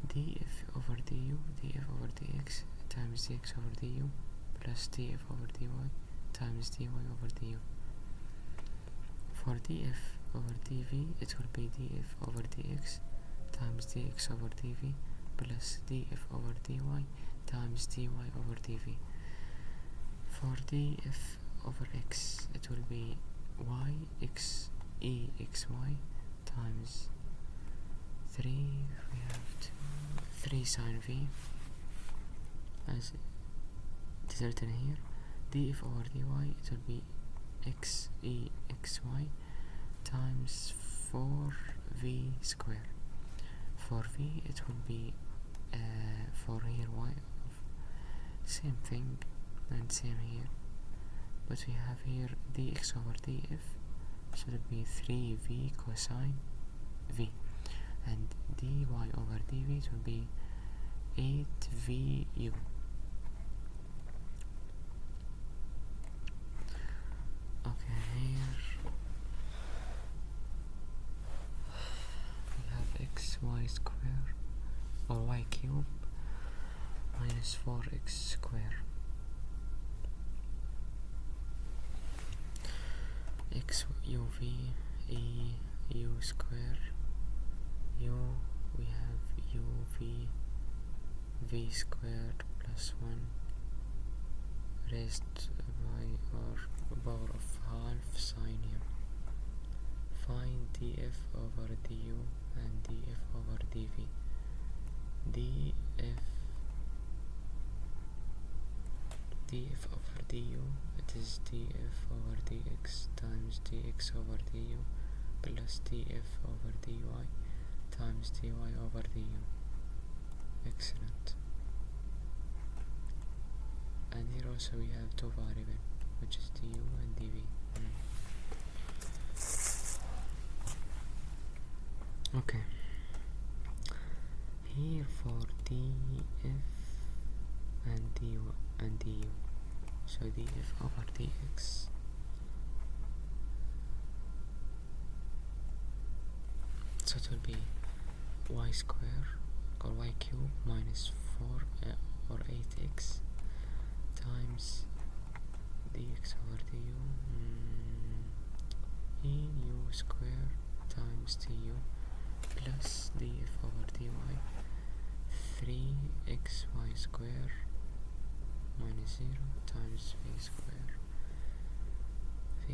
[SPEAKER 2] df over du, df over dx times dx over du plus df over dy times dy over du. For df over dv, it will be df over dx times dx over dv plus df over dy times dy over dv. For df over x, it will be y x e xy times 3, we have 3 sine v as it is written here. df over dy, it will be x e xy times 4v square. For v it will be for here y same thing and same here, but we have here dx over df, so it will be 3v cosine v, and dy over dv it will be 8vu. Okay, here we have xy square or y cube minus 4x square. X uv e u square u, we have uv v squared plus 1 raised by or power of half sine u. Find df over du and df over dv. df over du, it is df over dx times dx over du plus df over dy times dy over du. Excellent. And here also we have two variables, which is du and dv. Okay. Here for df and du, so df over dx so it will be y square or y cube minus 4 or 8x times dx over du in u square times du plus df over dy 3xy square minus 0 times v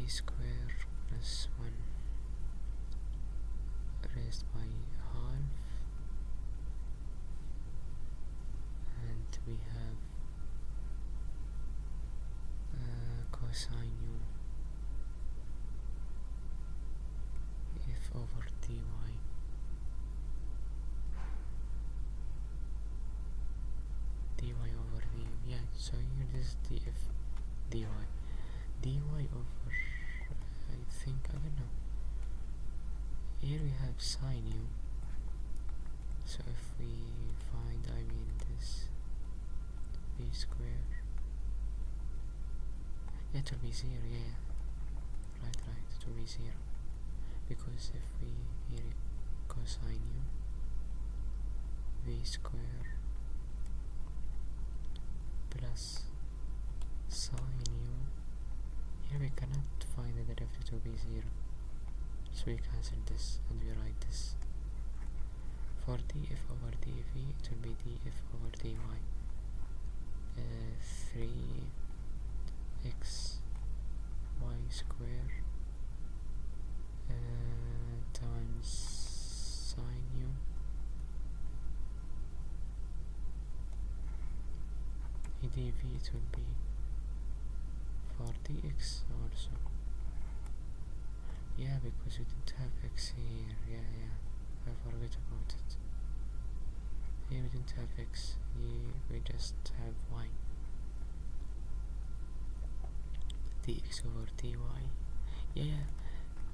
[SPEAKER 2] square plus 1 raised by half, and we have cosine u f over dy over v. Yeah, so here this is df dy over, I think, I don't know, here we have sine u, so if we find, I mean, this v square, yeah, it will be 0, yeah, right, it will be 0, because if we here cosine u v square plus sine u, here we cannot find the derivative to be 0, so we cancel this and we write this. For df over dv it will be df over dy 3x y square times sine u dv, it will be for dx also, yeah, because we didn't have x here, yeah, I forgot about it. Here we didn't have x, here we just have y. Dx over dy, yeah,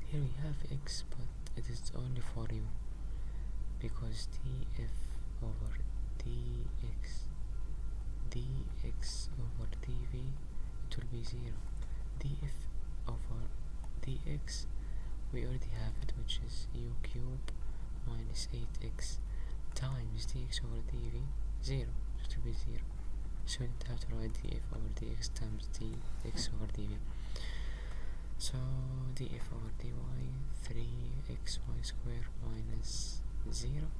[SPEAKER 2] here we have x, but it is only for u, because df over dx over dv, it will be 0. df over dx, we already have it, which is u cube minus 8x times dx over dv, 0, so it will be 0. So we don't have to write df over dx times dx over dv. So df over dy 3xy square minus 0,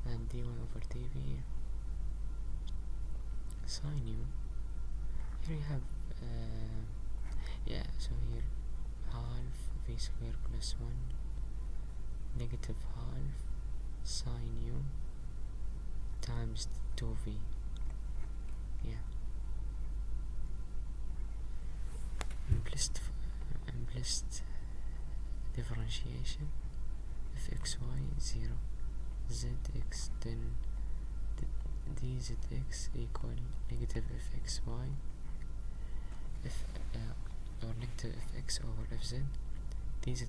[SPEAKER 2] and dy over dv sine u. Here you have yeah, so here half v square plus 1 negative half sine u times 2v, yeah, implicit differentiation fxy 0 zx, then dzx equal negative fxy f or negative fx over fz, dzy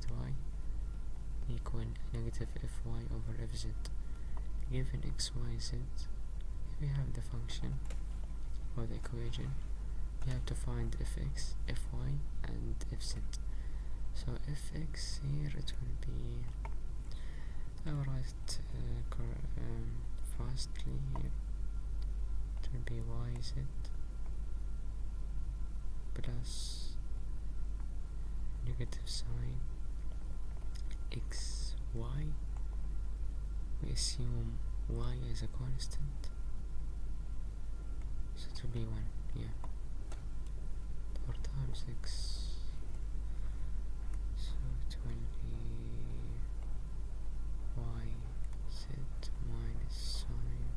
[SPEAKER 2] equal negative fy over fz. Given x, y, z, we have the function or the equation. We have to find fx, fy, and fz. So fx here, it will be, I will write fastly here. It will be yz plus negative sign xy. We assume y as a constant, so it will be 1, yeah, 4 times x, so it will be yz minus sine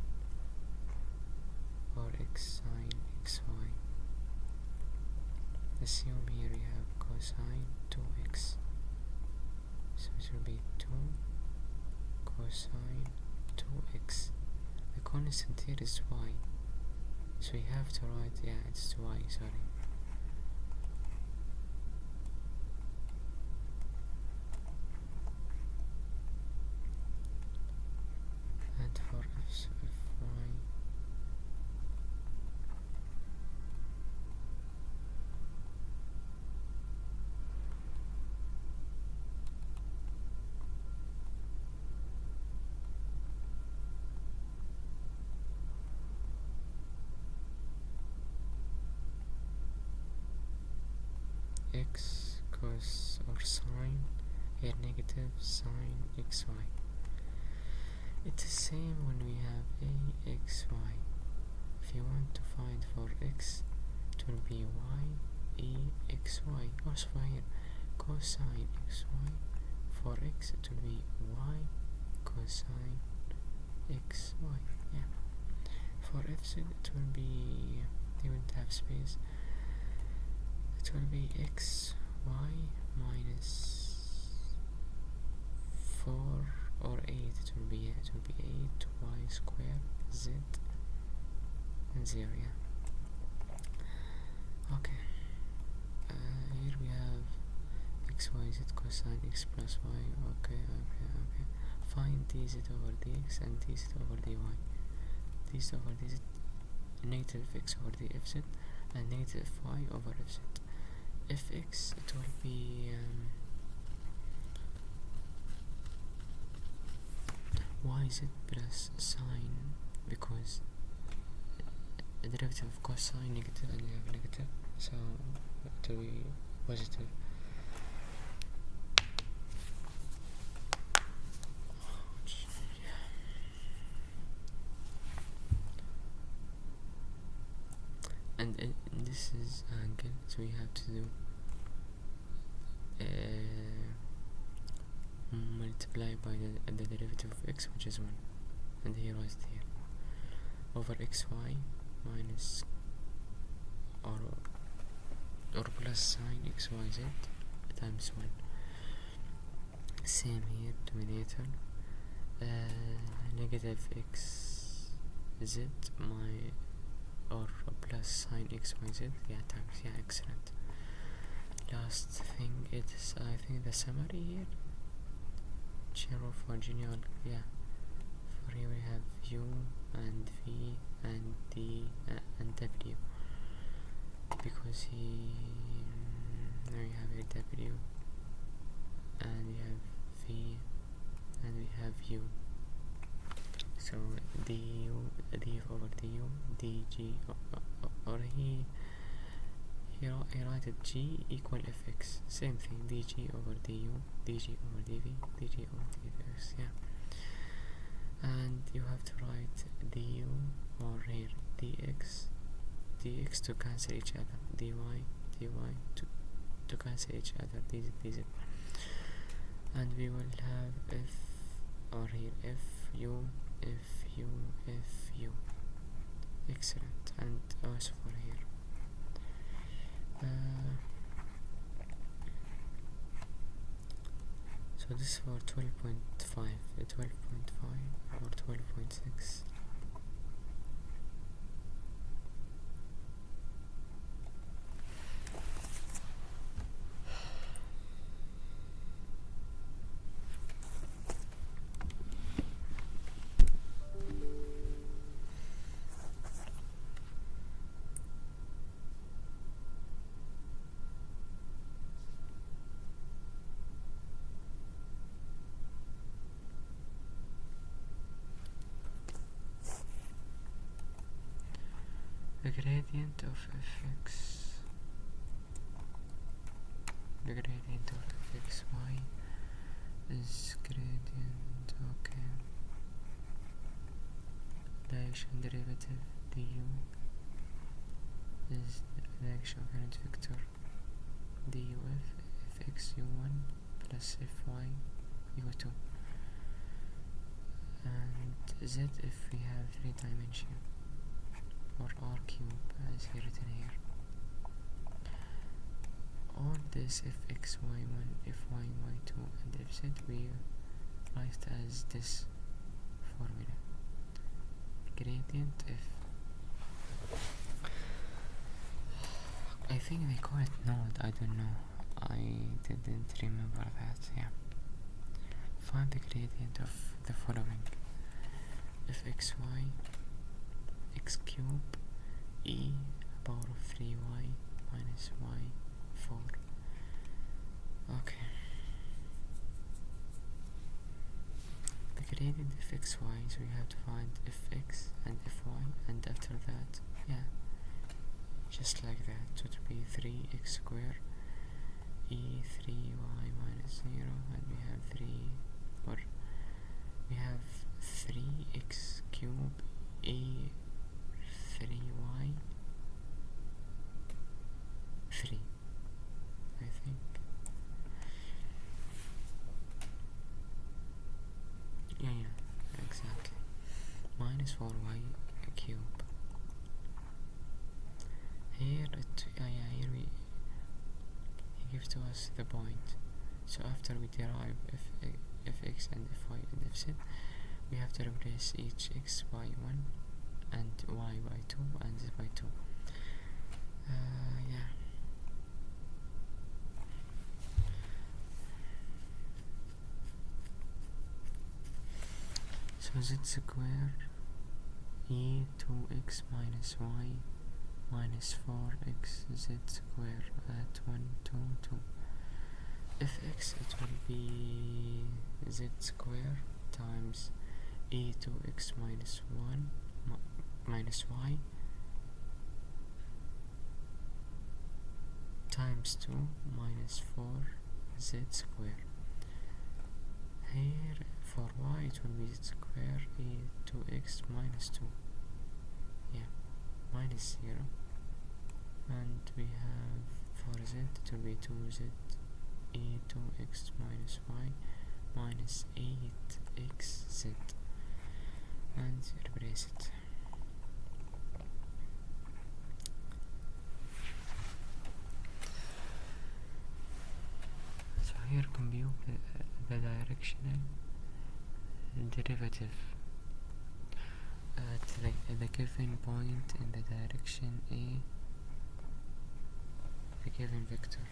[SPEAKER 2] or x sine xy. Assume here we have cosine 2x, so it will be 2 cosine 2x. The constant here is y, so we have to write, yeah, it's y, sorry. And for fy x cos or sine, here negative sine xy. It's the same when we have a xy. If you want to find for x, it will be y e xy. Also here cosine xy. For x, it will be y cosine xy. Yeah. For fz, it will be, they won't have space. It will be xy minus 4 or 8. It will be 8y square z and 0. Yeah. Okay. Here we have x, y, z cosine x plus y. Okay. Find dz over dx and dz over dy. Dz over dz, negative x over the fz, and negative y over fz. Fx, it will be yz plus sine, because the derivative of cosine negative and we have negative, so it will be positive. And this is angle, so we have to do multiply by the derivative of x, which is 1, and here is here, over xy minus or plus sine xyz times 1. Same here, denominator, negative xz or plus sine xyz, yeah, times, yeah, excellent. Last thing is, I think, the summary here. Zero for genealogy, yeah. For here we have u and v and d and w, because now we have a w and we have v and we have u. So du, d over du, dg, or he write it g equal fx, same thing, dg over du, dg over dv, dg over dvx, yeah. And you have to write du or here dx to cancel each other, dy to cancel each other, dz, and we will have f or here fu, excellent. And also for here So this is for 12.5, 12.5 or 12.6. The gradient of fx, the gradient of fxy is gradient, okay, the action derivative du is the action of unit vector du f x u1 plus fy u2, and z if we have 3 dimension, or r cube as written here. All this fx y1, fy y2 and fz we write as this formula, gradient f. I think they call it node, I don't know, I didn't remember that. Yeah, find the gradient of the following: fxy x cube e power of 3y minus y4. Okay, the gradient of xy, so we have to find fx and fy, and after that, yeah, just like that, so it will be 3x squared e 3y minus 0, and we have 3x cube e 3y 3, I think. Yeah, exactly. Minus 4y cube. Here here he gives to us the point. So after we derive fx and fy and fz, we have to replace each x by 1 and y by 2 and z by 2. Yeah. So z square e 2x minus y minus 4x z square at 1, 2, 2. Fx, it will be z square times e 2x minus 1 minus y times 2 minus 4 z square. Here for y it will be z square e 2x minus 2, yeah, minus 0, and we have for z it will be 2z e 2x minus y minus 8xz, and replace it. So here compute the directional derivative at the given point in the direction A, the given vector.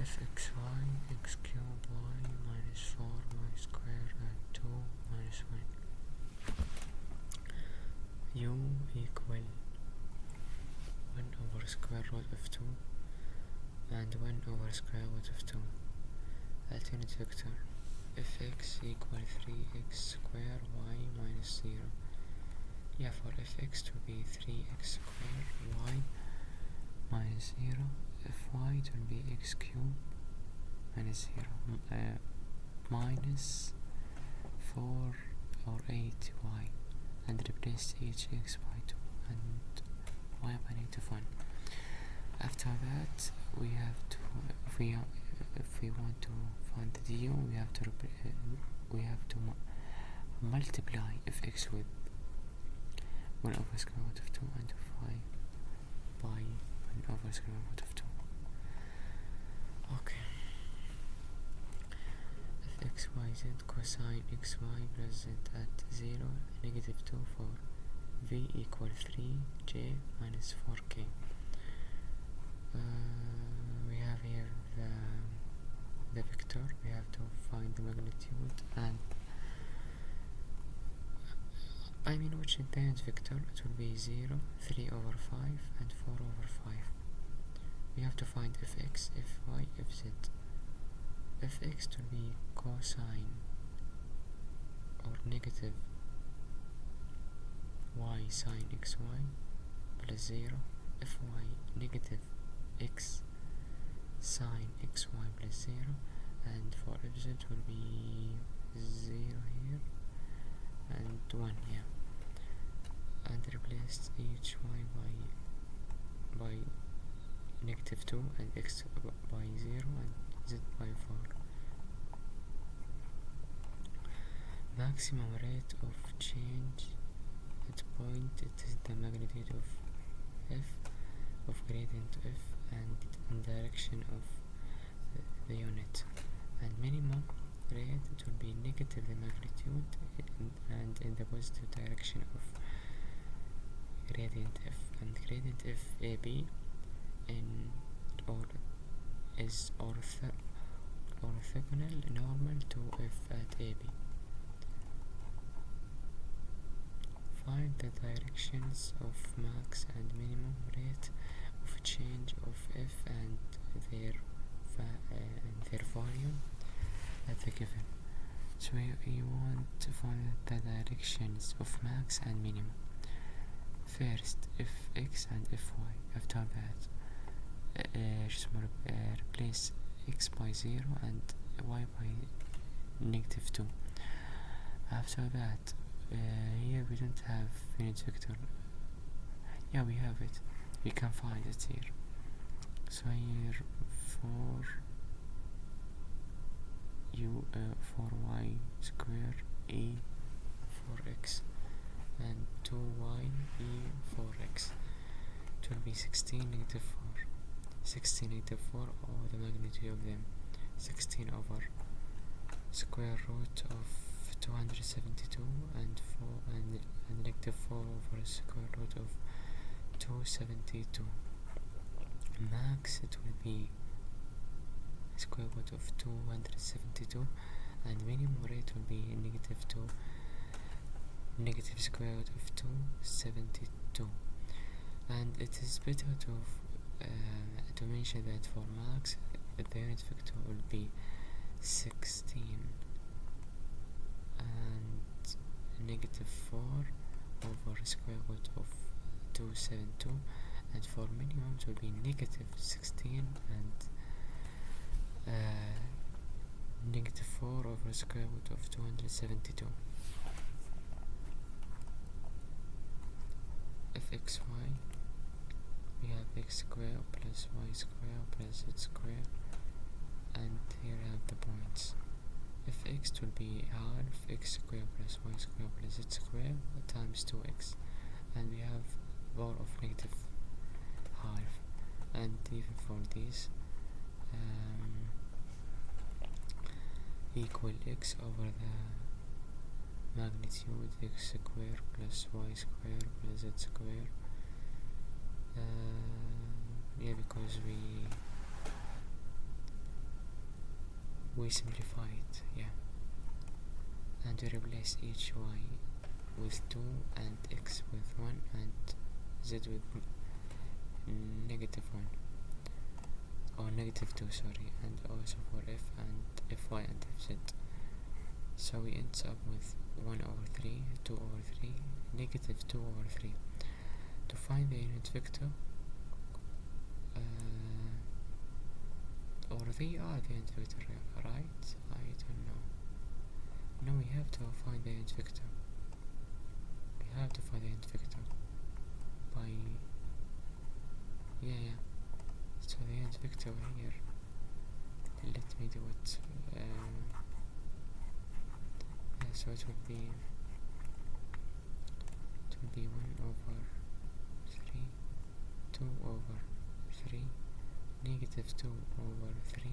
[SPEAKER 2] fxy x cube y minus 4y squared and 2 minus 1 u equal 1 over square root of 2 and 1 over square root of 2 at unit vector. Fx equal 3x square y minus 0. Yeah, for fx to be 3x square y minus 0, fy it will be x cube minus 0 minus 4 or 8y, and replace each x by 2 and y by negative 1. that, we have to, if we want to find the du, we have to multiply fx with 1 over square root of 2 and 5 by 1 over square root of 2. Okay. F x y z cosine x y plus z at 0 negative 2 for v equal 3j minus 4k. We have here the vector. We have to find the magnitude, and I mean which independent vector. It will be 0, 3 over 5 and 4 over 5. We have to find fx, fy, fz. Fx will be cosine or negative y sine xy plus 0, fy negative x sine xy plus 0, and for fz will be 0 here and 1 here, and replace each y by negative 2 and x by 0 and z by 4. Maximum rate of change at point, it is the magnitude of f, of gradient f, and in direction of the unit. And minimum rate, it will be negative the magnitude and in the positive direction of gradient f. And gradient f ab is orthogonal normal to f at ab. Find the directions of max and minimum rate of change of f and their volume at the given. So you want to find the directions of max and minimum. First, fx and fy. After that, replace x by 0 and y by negative 2. After that, here we don't have unit vector. Yeah, we have it. We can find it here. So here for for y square e for x and 2y e for x, it will be 16 negative 4. 16 negative 4, or the magnitude of them, 16 over square root of 272 and negative 4 over square root of 272. Max, it will be square root of 272, and minimum rate will be negative square root of 272. And it is better to mention that for max, the unit vector will be 16 and negative 4 over square root of 272, and for minimum it will be negative 16 and negative 4 over square root of 272. fxy, we have x square plus y square plus z square, and here I have the points. Fx will be half x square plus y square plus z square times 2x, and we have power of negative half, and even for this equal x over the magnitude x square plus y square plus z square. Yeah, because we simplify it, yeah, and we replace each y with 2 and x with 1 and z with negative 1 or negative 2, sorry, and also for f and fy and fz. So we end up with 1 over 3, 2 over 3, negative 2 over 3. To find the unit vector, or they are the unit vector, right? I don't know. No, we have to find the unit vector. We have to find the unit vector by, yeah. So the and vector here. Let me do it. So it will be 1 over 3, 2 over 3, negative 2 over 3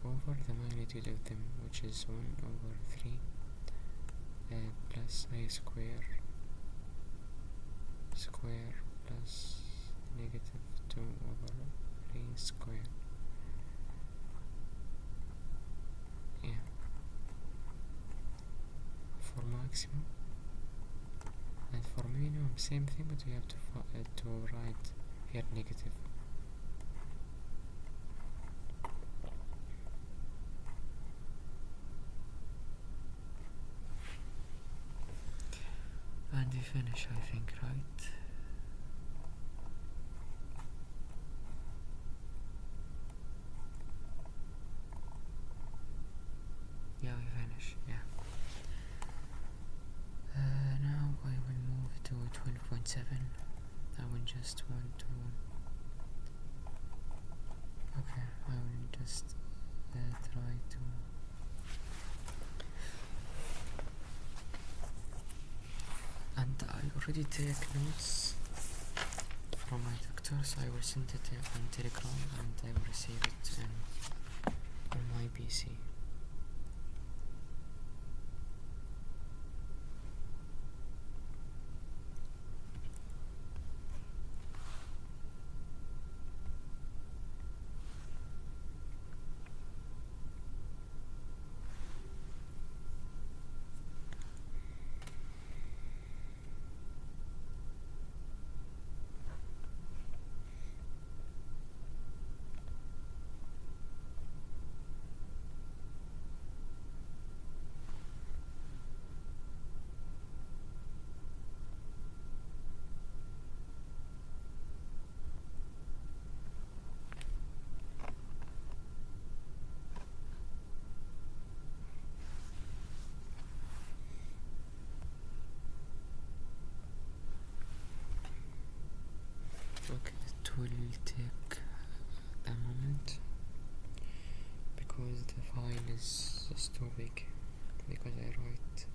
[SPEAKER 2] over the magnitude of them, which is 1 over 3 plus I square plus negative 2 over 3 square. Yeah. For maximum and for minimum, same thing, but we have to write here negative. And we finish, I think, right? Yeah, we finish, yeah. Now I will move to 12.7. I will just want to... Okay, I will just try to... And I already take notes from my doctors. I will send it on Telegram and I will receive it on my PC. Okay, it will take a moment because the file is just too big, because I write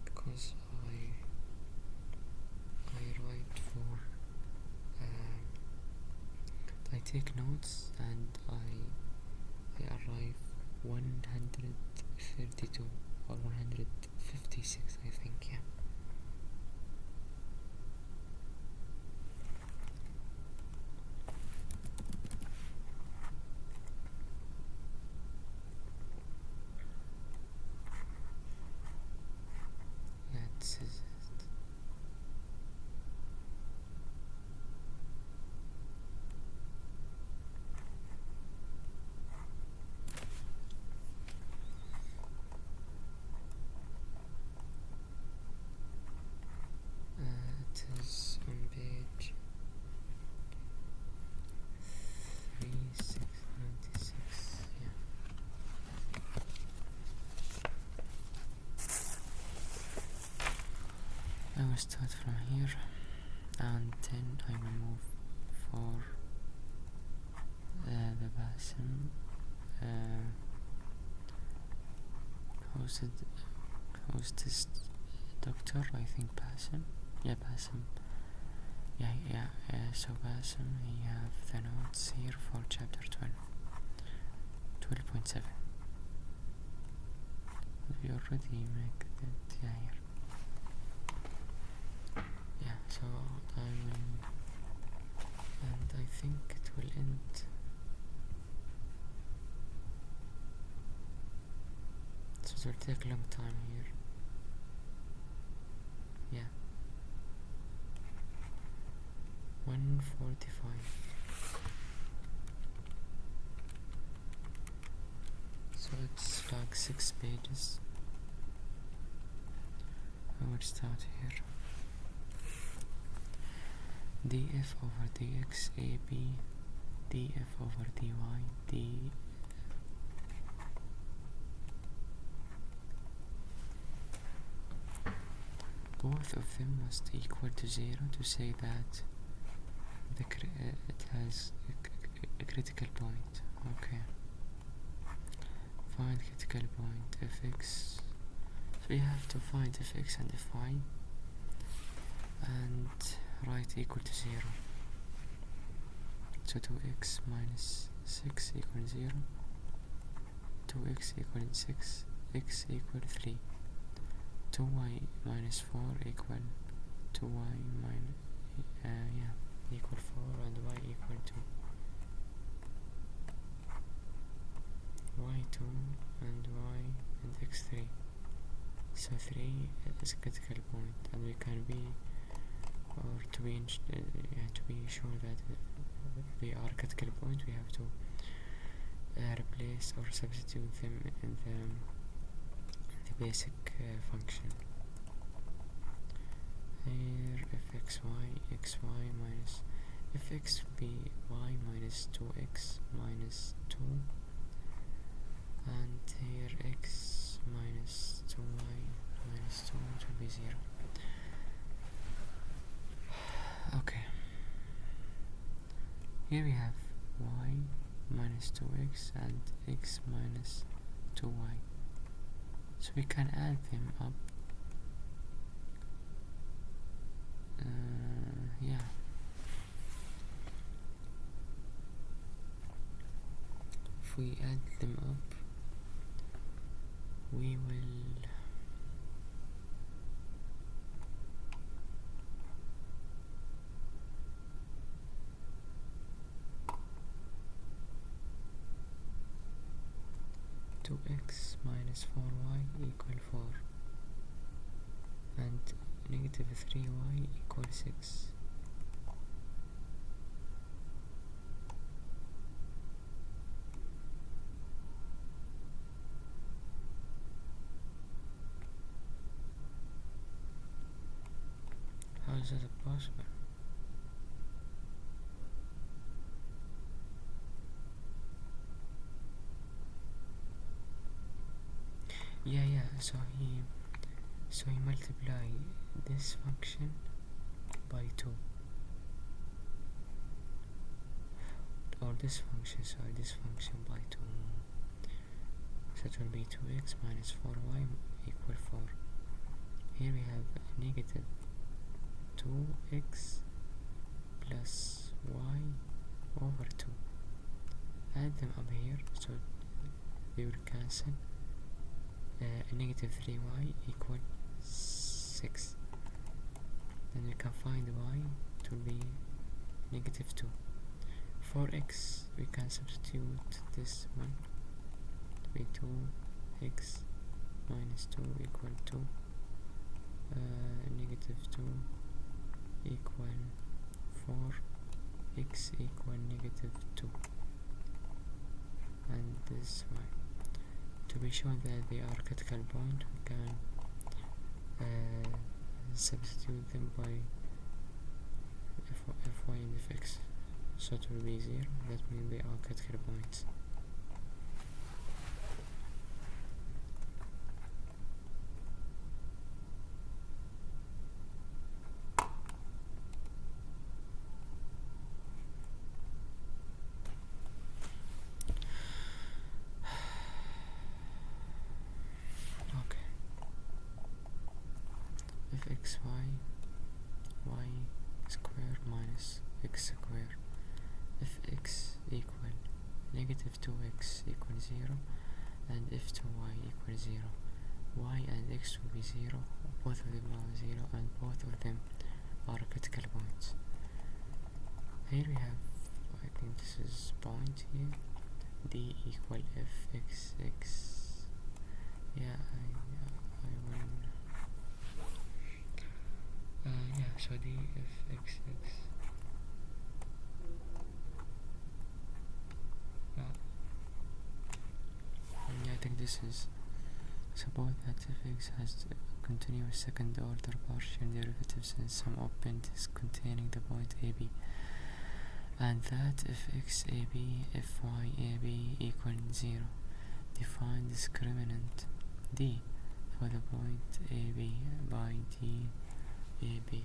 [SPEAKER 2] because I write for I take notes and I arrive 132 or 156, I think, yeah. Yeah, this is it. It is on page 3696, yeah. I will start from here and then I will move for the Basim who's this doctor? I think Basim. Yeah, Basim. Yeah. So Basim, we have the notes here for chapter 12.7. We already make that here. Yeah, so I will, and I think it will end. So it will take a long time here. Yeah. 1:45. So it's like 6 pages. I will start here. df over dx ab df over dy d both of them must equal to 0 to say that it has a critical point. Okay, find critical point fx. So we have to find fx and fy and write equal to 0. So 2x minus 6 equals 0, 2x equals 6, x equal 3, 2y minus 4 equal 2y minus equal 4, and y equal 2, y2 and y and x3. So 3 is a critical point, and we can be, or to be sure that they are critical point, we have to replace or substitute them in the basic function. Here xy minus fx will be y minus 2x minus 2, and here x minus 2y minus 2 will be 0. Okay, here we have y minus 2x and x minus 2y, so we can add them up. If we add them up, we will 2x minus 4y equal 4, and negative 3y equal 6. How is that possible? Yeah, so he multiply this function by 2, or this function by 2, so it will be 2x minus 4y equal 4. Here we have negative 2x plus y over 2. Add them up here, so they will cancel. Negative 3y equal 6. Then we can find y to be negative 2. For x, we can substitute this one to be 2x minus 2 equal 2, negative 2 equal 4, x equal negative 2, and this y. To be sure that they are critical point, we can substitute them by fy and fx, so it will be 0. That means they are critical points. y square minus x square. If x equal negative 2x equal 0, and if 2y equal 0, y and x will be 0, both of them are 0, and both of them are critical points. Here we have, I think this is point here, d equal fx x. Yeah, I will. So d fx x. I think this is, suppose that fx has a continuous second order partial derivatives in some open-disk containing the point AB, and that if x AB, if y AB equal 0, define discriminant d for the point AB by d AB.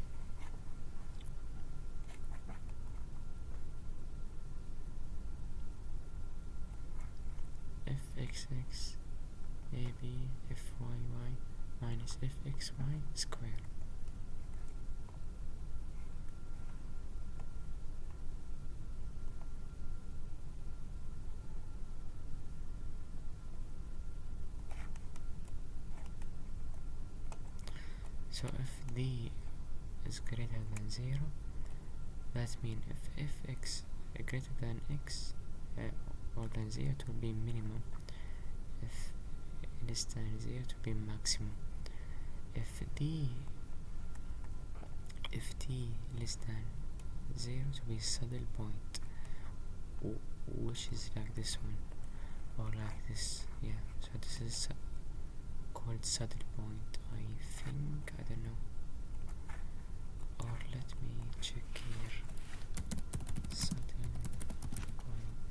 [SPEAKER 2] fxx ab fyy minus fxy square. So if d is greater than 0, that means if fx greater than x or than 0, it will be minimum. If less than 0, it will be maximum. If t less than 0, it will be saddle point, which is like this one or like this. Yeah, so this is called saddle point, I think. I don't know, or let me check here. Saddle point,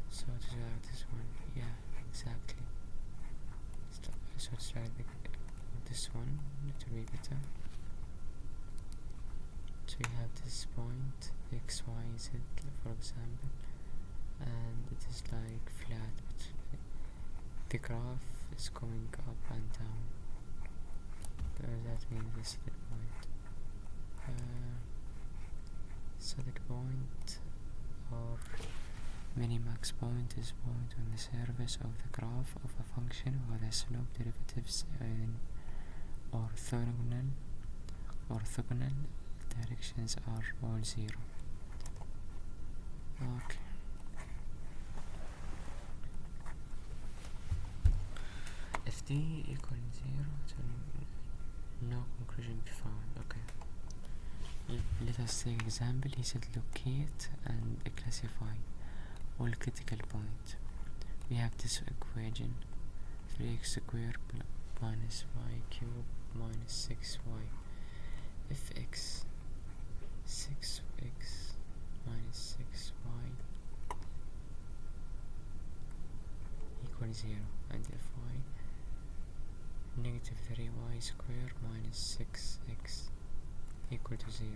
[SPEAKER 2] so it's like this one. Yeah, exactly. So it's like this one, it will be better. So you have this point x, y, z, for example, and it is like flat, but the graph is going up and down. That means this is the point. Saddle point or minimax point is point on the surface of the graph of a function where the slope derivatives in orthogonal directions are all 0. Okay. If d equals 0, then no conclusion be found. Okay. Let us take example. He said locate and classify all critical points. We have this equation: 3x squared minus y cubed minus 6y. If x 6x minus 6y equals 0, and if y negative 3y squared minus 6x equal to 0,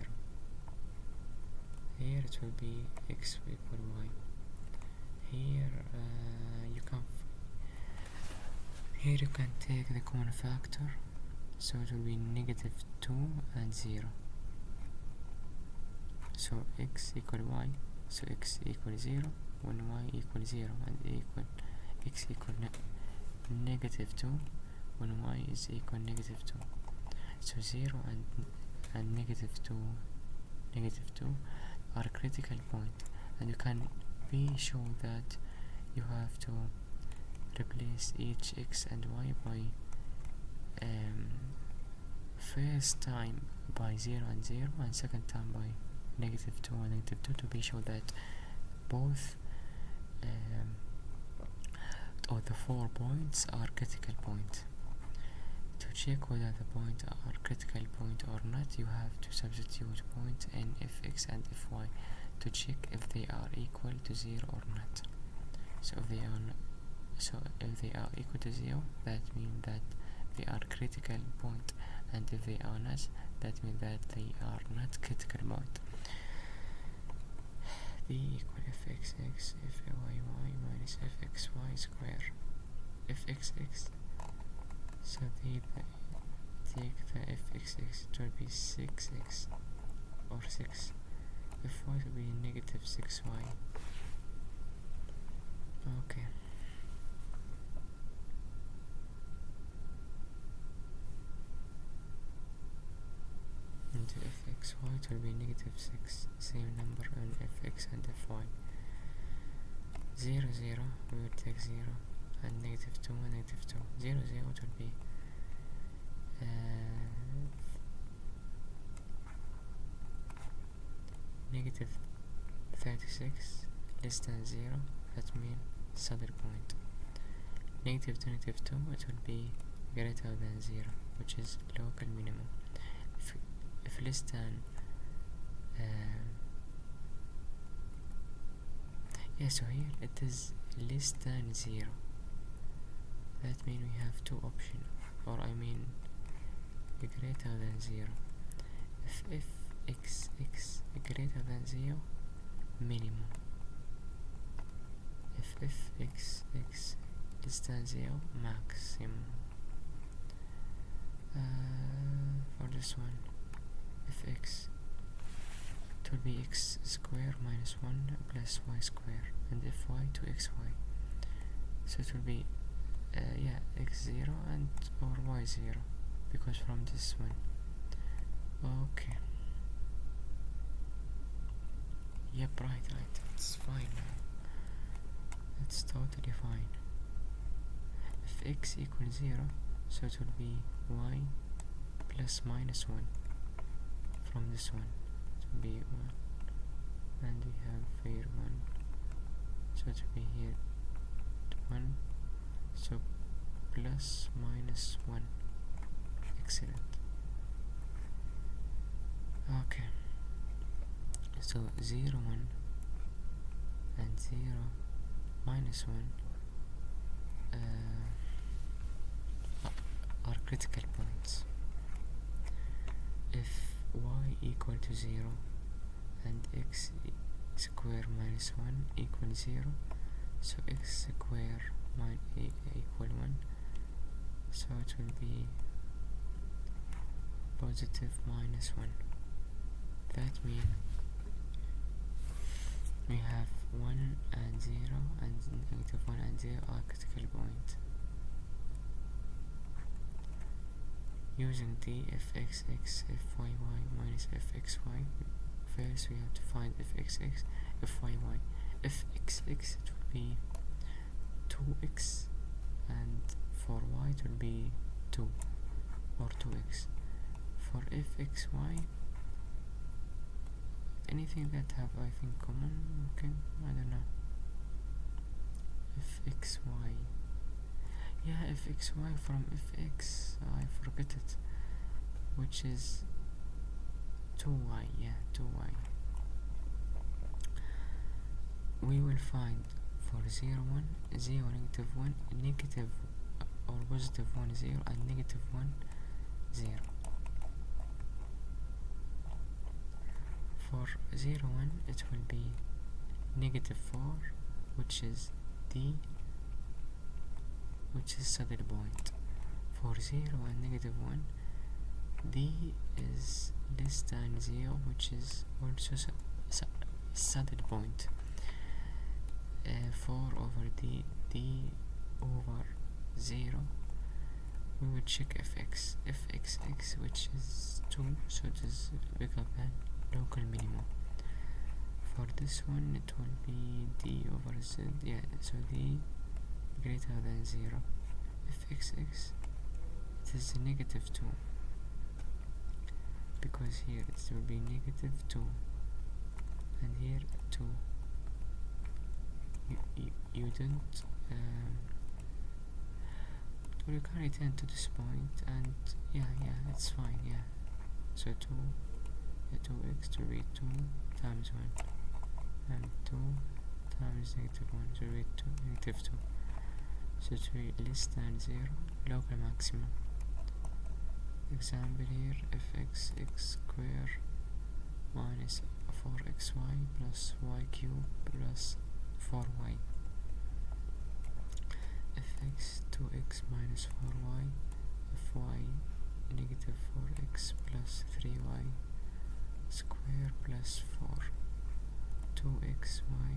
[SPEAKER 2] here it will be x equal y. Here you can take the common factor, so it will be negative 2 and 0. So x equal y, so x equal 0 when y equal 0, and x equal negative 2 when y is equal negative 2. So 0 and negative 2 are critical point, and you can be sure that you have to replace each x and y by first time by 0 and 0, and second time by negative 2 and negative 2, to be sure that both or the 4 points are critical points. To check whether the points are critical point or not, you have to substitute points in fx and fy to check if they are equal to 0 or not. So if they are equal to 0, that means that they are critical point, and if they are not, that means that they are not critical point. D equal fxx fyy minus fxy square. Fxx, so take the fxx, it will be 6x or 6. Fy will be negative 6y. Okay. Into fxy, it will be negative 6, same number on fx and fy. 0, 0, we will take 0, and negative 2 and negative 2. 0, 0, it will be negative 36 less than 0, that means saddle point. Negative 2, negative 2, it will be greater than 0, which is local minimum. If less than so here it is less than 0, that means we have two options, or I mean greater than 0. If x greater than 0, minimum. if x is than 0, maximum. For this one, if x, it will be x square minus 1 plus y square, and if y to xy, so it will be x0 and or y0, because from this one. Okay, yep, right, it's fine now, it's totally fine. If x equals 0, so it will be y plus minus 1 from this one. It will be 1, and we have here 1, so it will be here 1, so plus minus 1. Excellent. Okay, so 0, 1 and 0 minus 1 are critical points. If y equal to 0 and x square minus 1 equals 0, so x square equal 1, so it will be positive minus 1. That means we have 1 and 0 and negative 1 and 0 are critical point. Using d fxx fyy minus fxy, first we have to find fxx, fyy. Fxx it will be 2x, and for y it will be 2 or 2x. For fxy, anything that have I think common, okay, I don't know. Fxy, yeah, fxy from fx, I forget it, which is 2y, yeah, 2y. We will find for 0, 1, 0, negative 1, negative or positive 1, 0, and negative 1, 0. For 0, 1, it will be negative 4, which is d, which is saddle point. For 0 and negative 1, d is less than 0, which is also saddle point. 4 over d over 0, we will check fxx, which is 2, so it is bigger than local minimum. For this one it will be d over z, yeah, so d greater than 0. Fxx, it is negative 2, because here it will be negative 2 and here 2. You don't you can return to this point, and yeah, it's fine, yeah. So 2x to be 2 times 1, and 2 times negative 1 to be 2, negative 2. So to be less than 0, local maximum. Example here, fx x square minus 4xy plus y cube plus 4y. Fx 2x minus 4y, fy negative 4x plus 3y square plus 4, 2xy.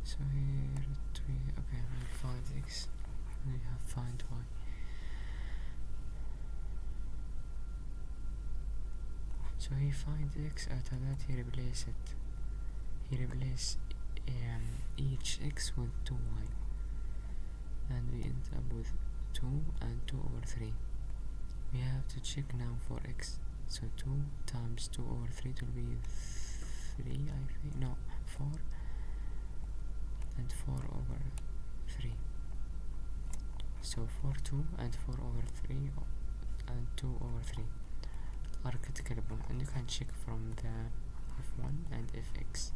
[SPEAKER 2] So here okay, we'll find x and we have find y. So he finds x, after that he replaces it. He replaces each x with 2y, and we end up with 2 and 2 over 3. We have to check now for x. So 2 times 2 over 3 will be 3, I think, no, 4, and 4 over 3. So 4, 2 and 4 over 3 and 2 over 3 are critical point, and you can check from the f1 and fx.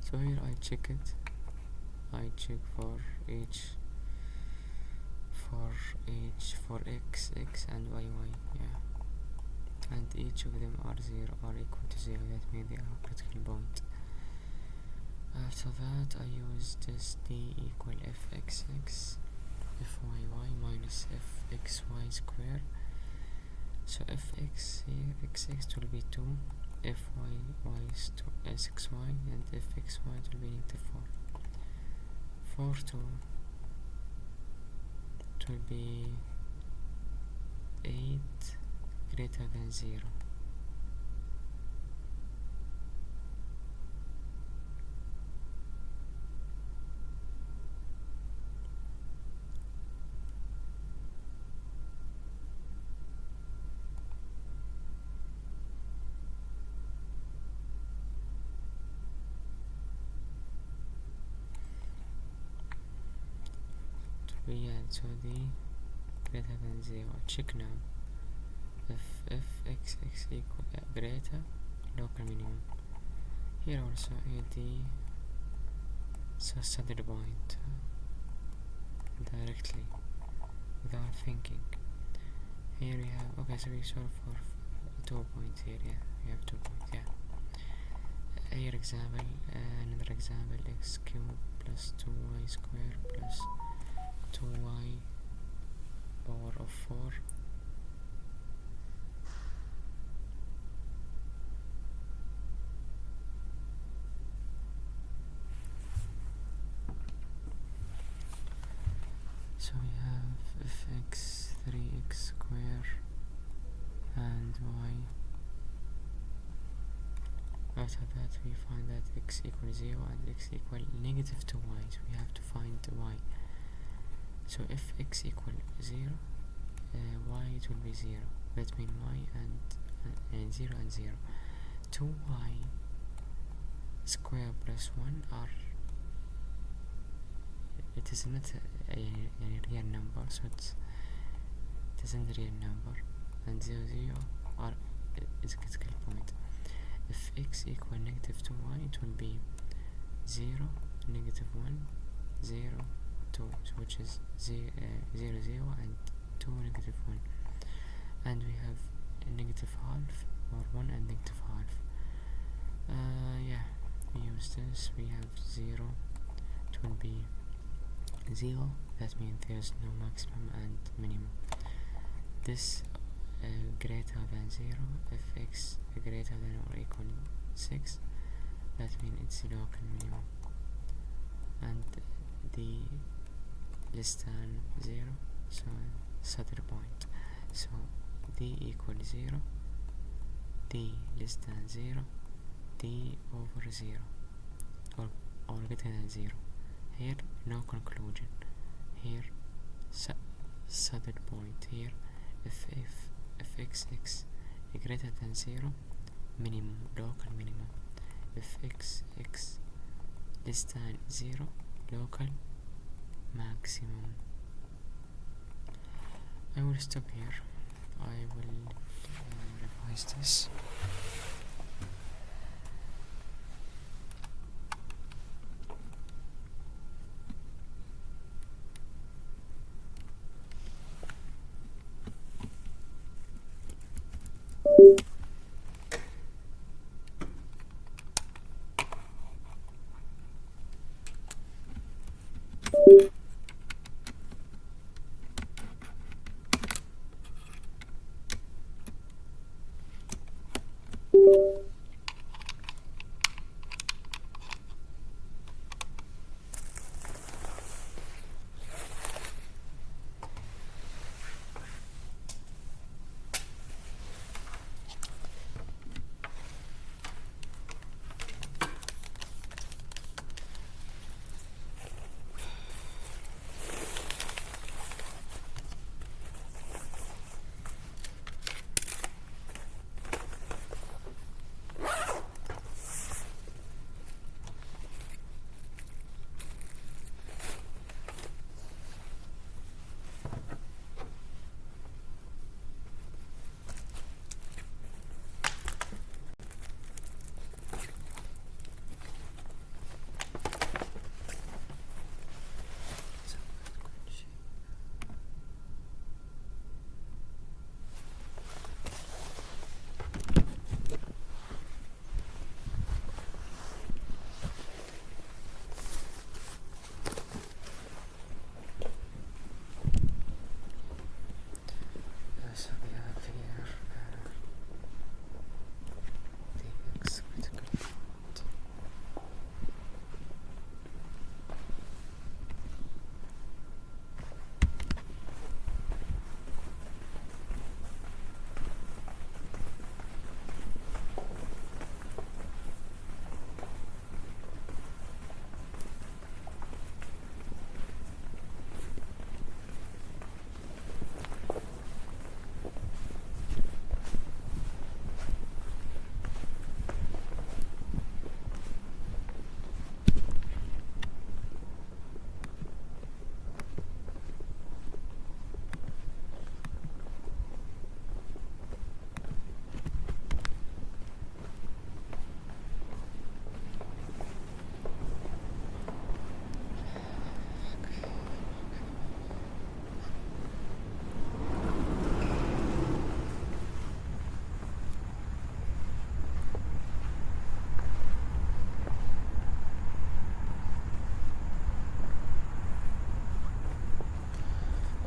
[SPEAKER 2] So here I check it. I check for x, and y, yeah. and each of them are equal to 0. That means they are critical point. After that I use this d equal fxx fyy minus fxy square. So fx here, xx will be 2, fyy is 6y, and fxy will be negative 4. 4 it will be 8 greater than 0. So the greater than 0. Check now. If fxx equal greater local minimum. Here also the saddle point directly without thinking. Here we have, okay, so we solve for 2 points here. Yeah, we have 2 points. Yeah. Here example, another example, x cube plus 2y square plus 2y power of 4 . So we have fx 3x square and y. After that we find that x equals 0 and x equal negative 2y, so we have to find y. So if x equal 0, y it will be 0. That means y and 0 and 0. 2y square plus 1 are, it is not a real number, so it isn't a real number, and 0 0 are is a critical point. If x equal negative 2y, it will be 0, negative 1, 0, 2, so which is 0, 0, 0 and 2, negative 1. And we have a negative half, or 1 and negative half. Yeah, we use this. We have 0, it will be 0, that means there's no maximum and minimum. This greater than 0, if x greater than or equal 6, that means it's local minimum. And the less than 0, so saddle point. So d equals 0, d less than 0, d over 0, or greater than 0. Here no conclusion. Here saddle point. Here if xx greater than 0, minimum, local minimum. If xx less than 0, local maximum. I will stop here. I will revise this.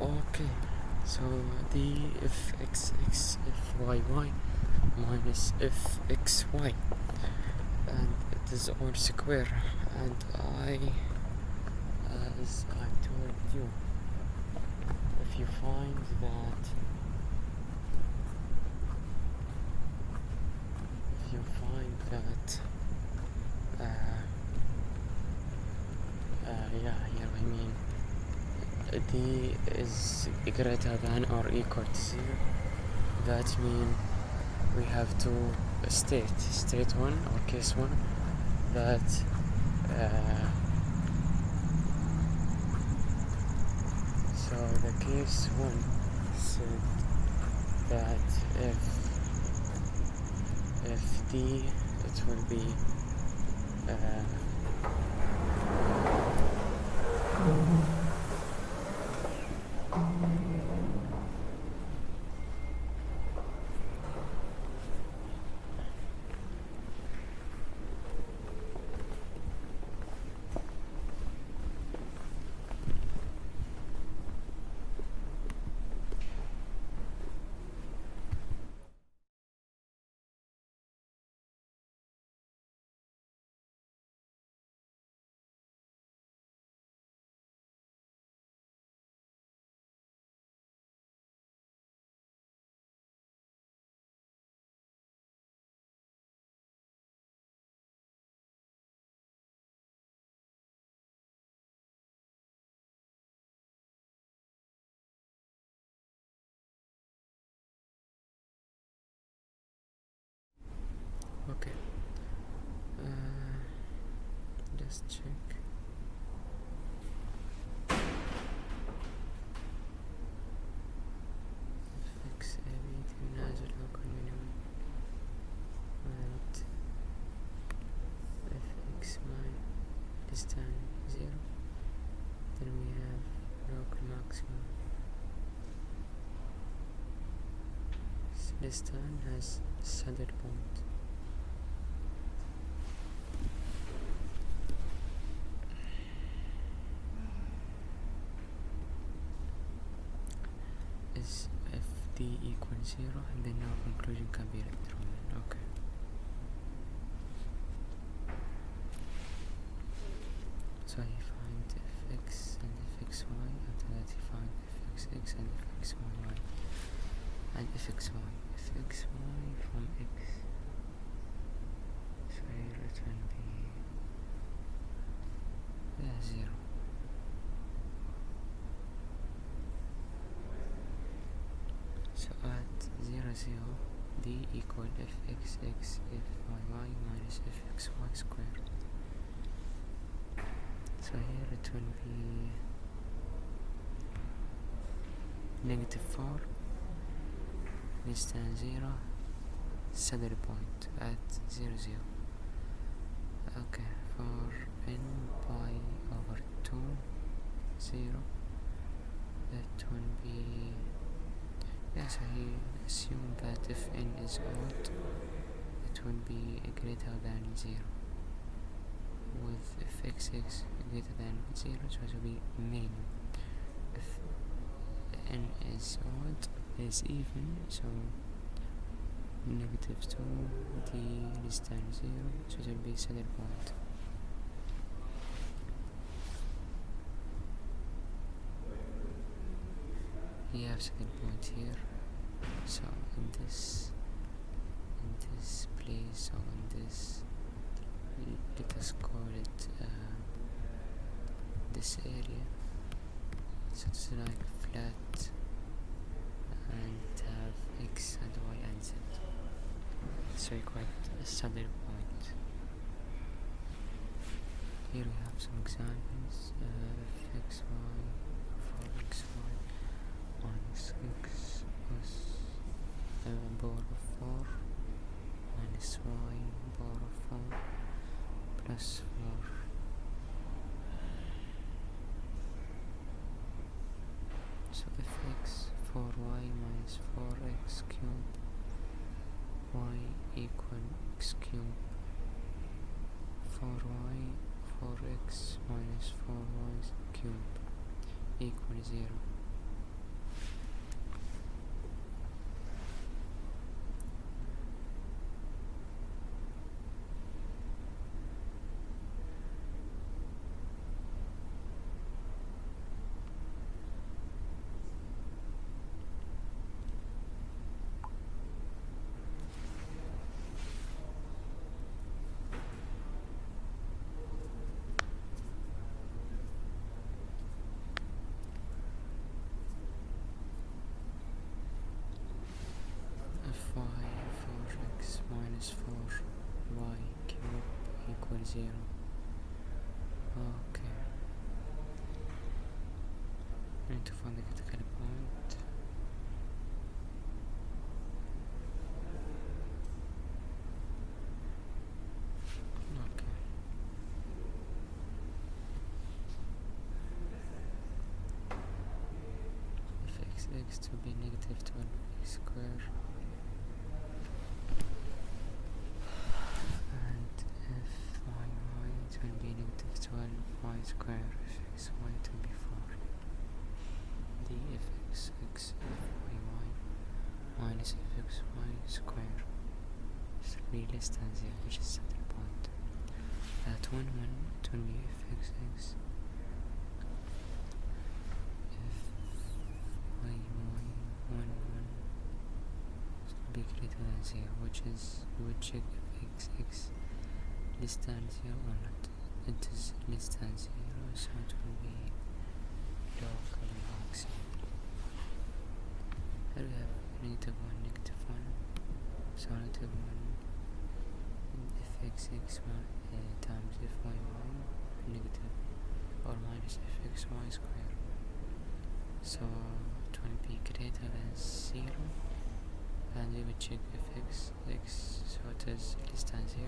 [SPEAKER 2] Okay, so the fxx fyy minus fxy, and it is all square, and I, as I told you, if you find that yeah, here I mean d is greater than or equal to 0, that means we have to state one or case one, that so the case one said that if d, it will be okay. Just check. fx ab تنازل local minimum, and fx less than 0, then we have local maximum. Less than has saddle point. Is if d equals 0, and then our conclusion can be drawn. Okay. So he find fx and fxy, after that he find fxx and fxy, and fxy from x. So here it will be 0. So at 0, 0, d equal fxx fyy minus fxy squared. So here it will be -4 less than 0, saddle point at 0, 0. Okay, for n pi over 2, 0, it will be, yes, I assume that if n is odd, it will be greater than 0. With fxx greater than 0, so it will be minimum. If n is odd, is even, so -2, d less than 0, so it will be saddle point. You have saddle point here, so in this place, or in this, let us call it this area, so it's like flat and have x and y and z, so you quite a saddle point. Here we have some examples. Fxy, 4xy minus x plus power of 4 minus y power of 4 plus 4. So fx 4y minus 4x cubed, y equal x cubed, 4y 4x minus 4y cubed equal 0. 0. Okay, I need to find the critical point. Okay, if x to be negative 12x square and if y it will be negative 12y square, if x y it will be 4. The fx x y minus fx y square is 3 less than 0, which is center point. At 1 1 it will be fx x if y 1 1 be greater than 0, which is we would check if x less than 0 or not. It is less than 0, so it will be local maximum. Here we have negative 1, negative 1, so negative 1 if x times if y negative or minus if x y square, so it will be greater than 0, and we will check if x so it is less than 0,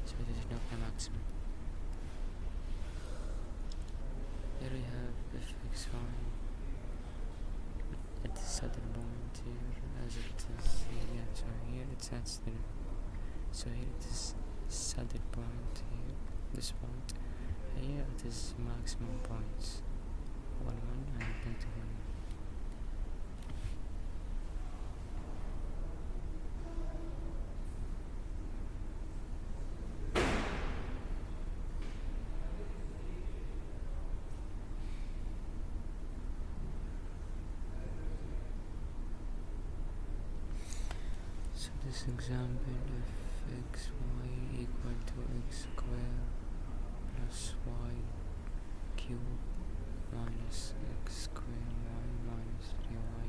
[SPEAKER 2] so it is local maximum. Here we have if x y at the saddle point here, as it is here, so here it's at the, so here it is saddle point here, this point, here it is maximum points, 1 1 and negative 1. So this example, if x y equal to x square plus y cube minus x square y minus 3y,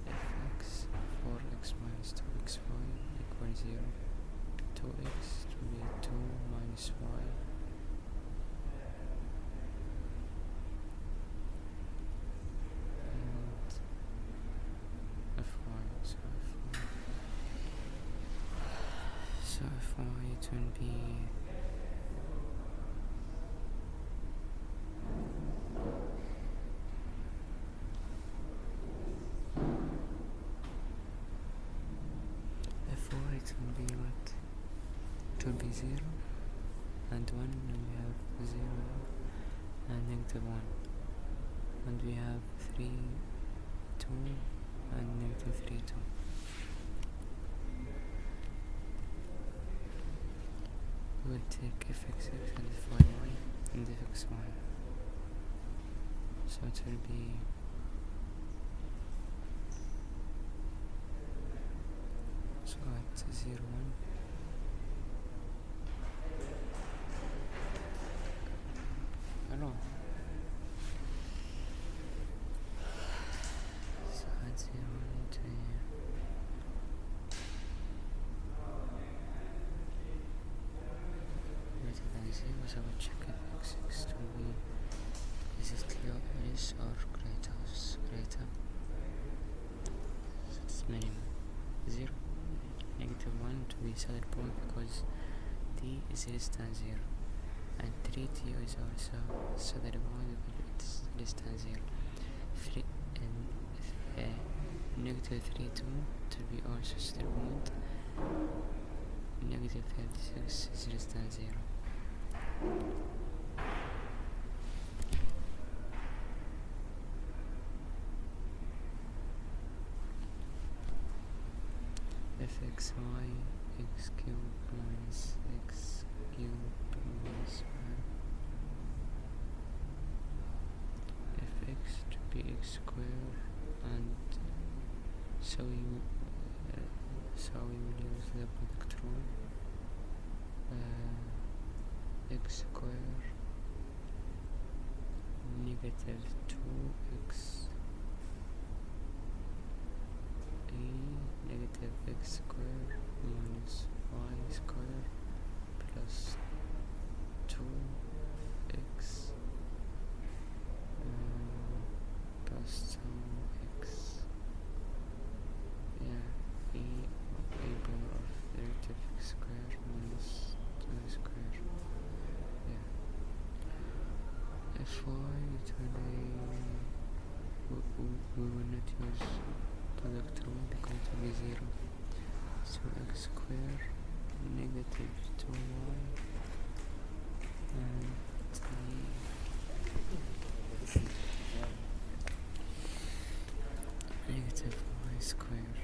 [SPEAKER 2] if x 4x minus 2xy equals 0, 2x to be 2 minus y and fy, so fy it will be f4 it will be what? It will be 0 and 1, and we have 0 and negative 1, and we have 3 2 and negative 3 2. We will take fx and fy and fx y, so it will be so at 0 1 hello, so at 0 1 to here, greater than 0, so we'll check if x to be, is it less or greater, so it's minimum 0, negative 1 to be saddle point because t is less than 0, and 3t is also saddle point because it is less than 0. 3 and negative 3 2 to be also saddle point, negative 36 is less than 0. fx y x cubed minus x cubed minus 1, fx to be x square, and so we will use the product rule, x square negative 2x negative x square minus y square plus 2x plus 2x, yeah, a power of derivative x square minus 2 square, yeah. If y today we will not use product rule because it will be 0, so x square negative 2y and negative y square.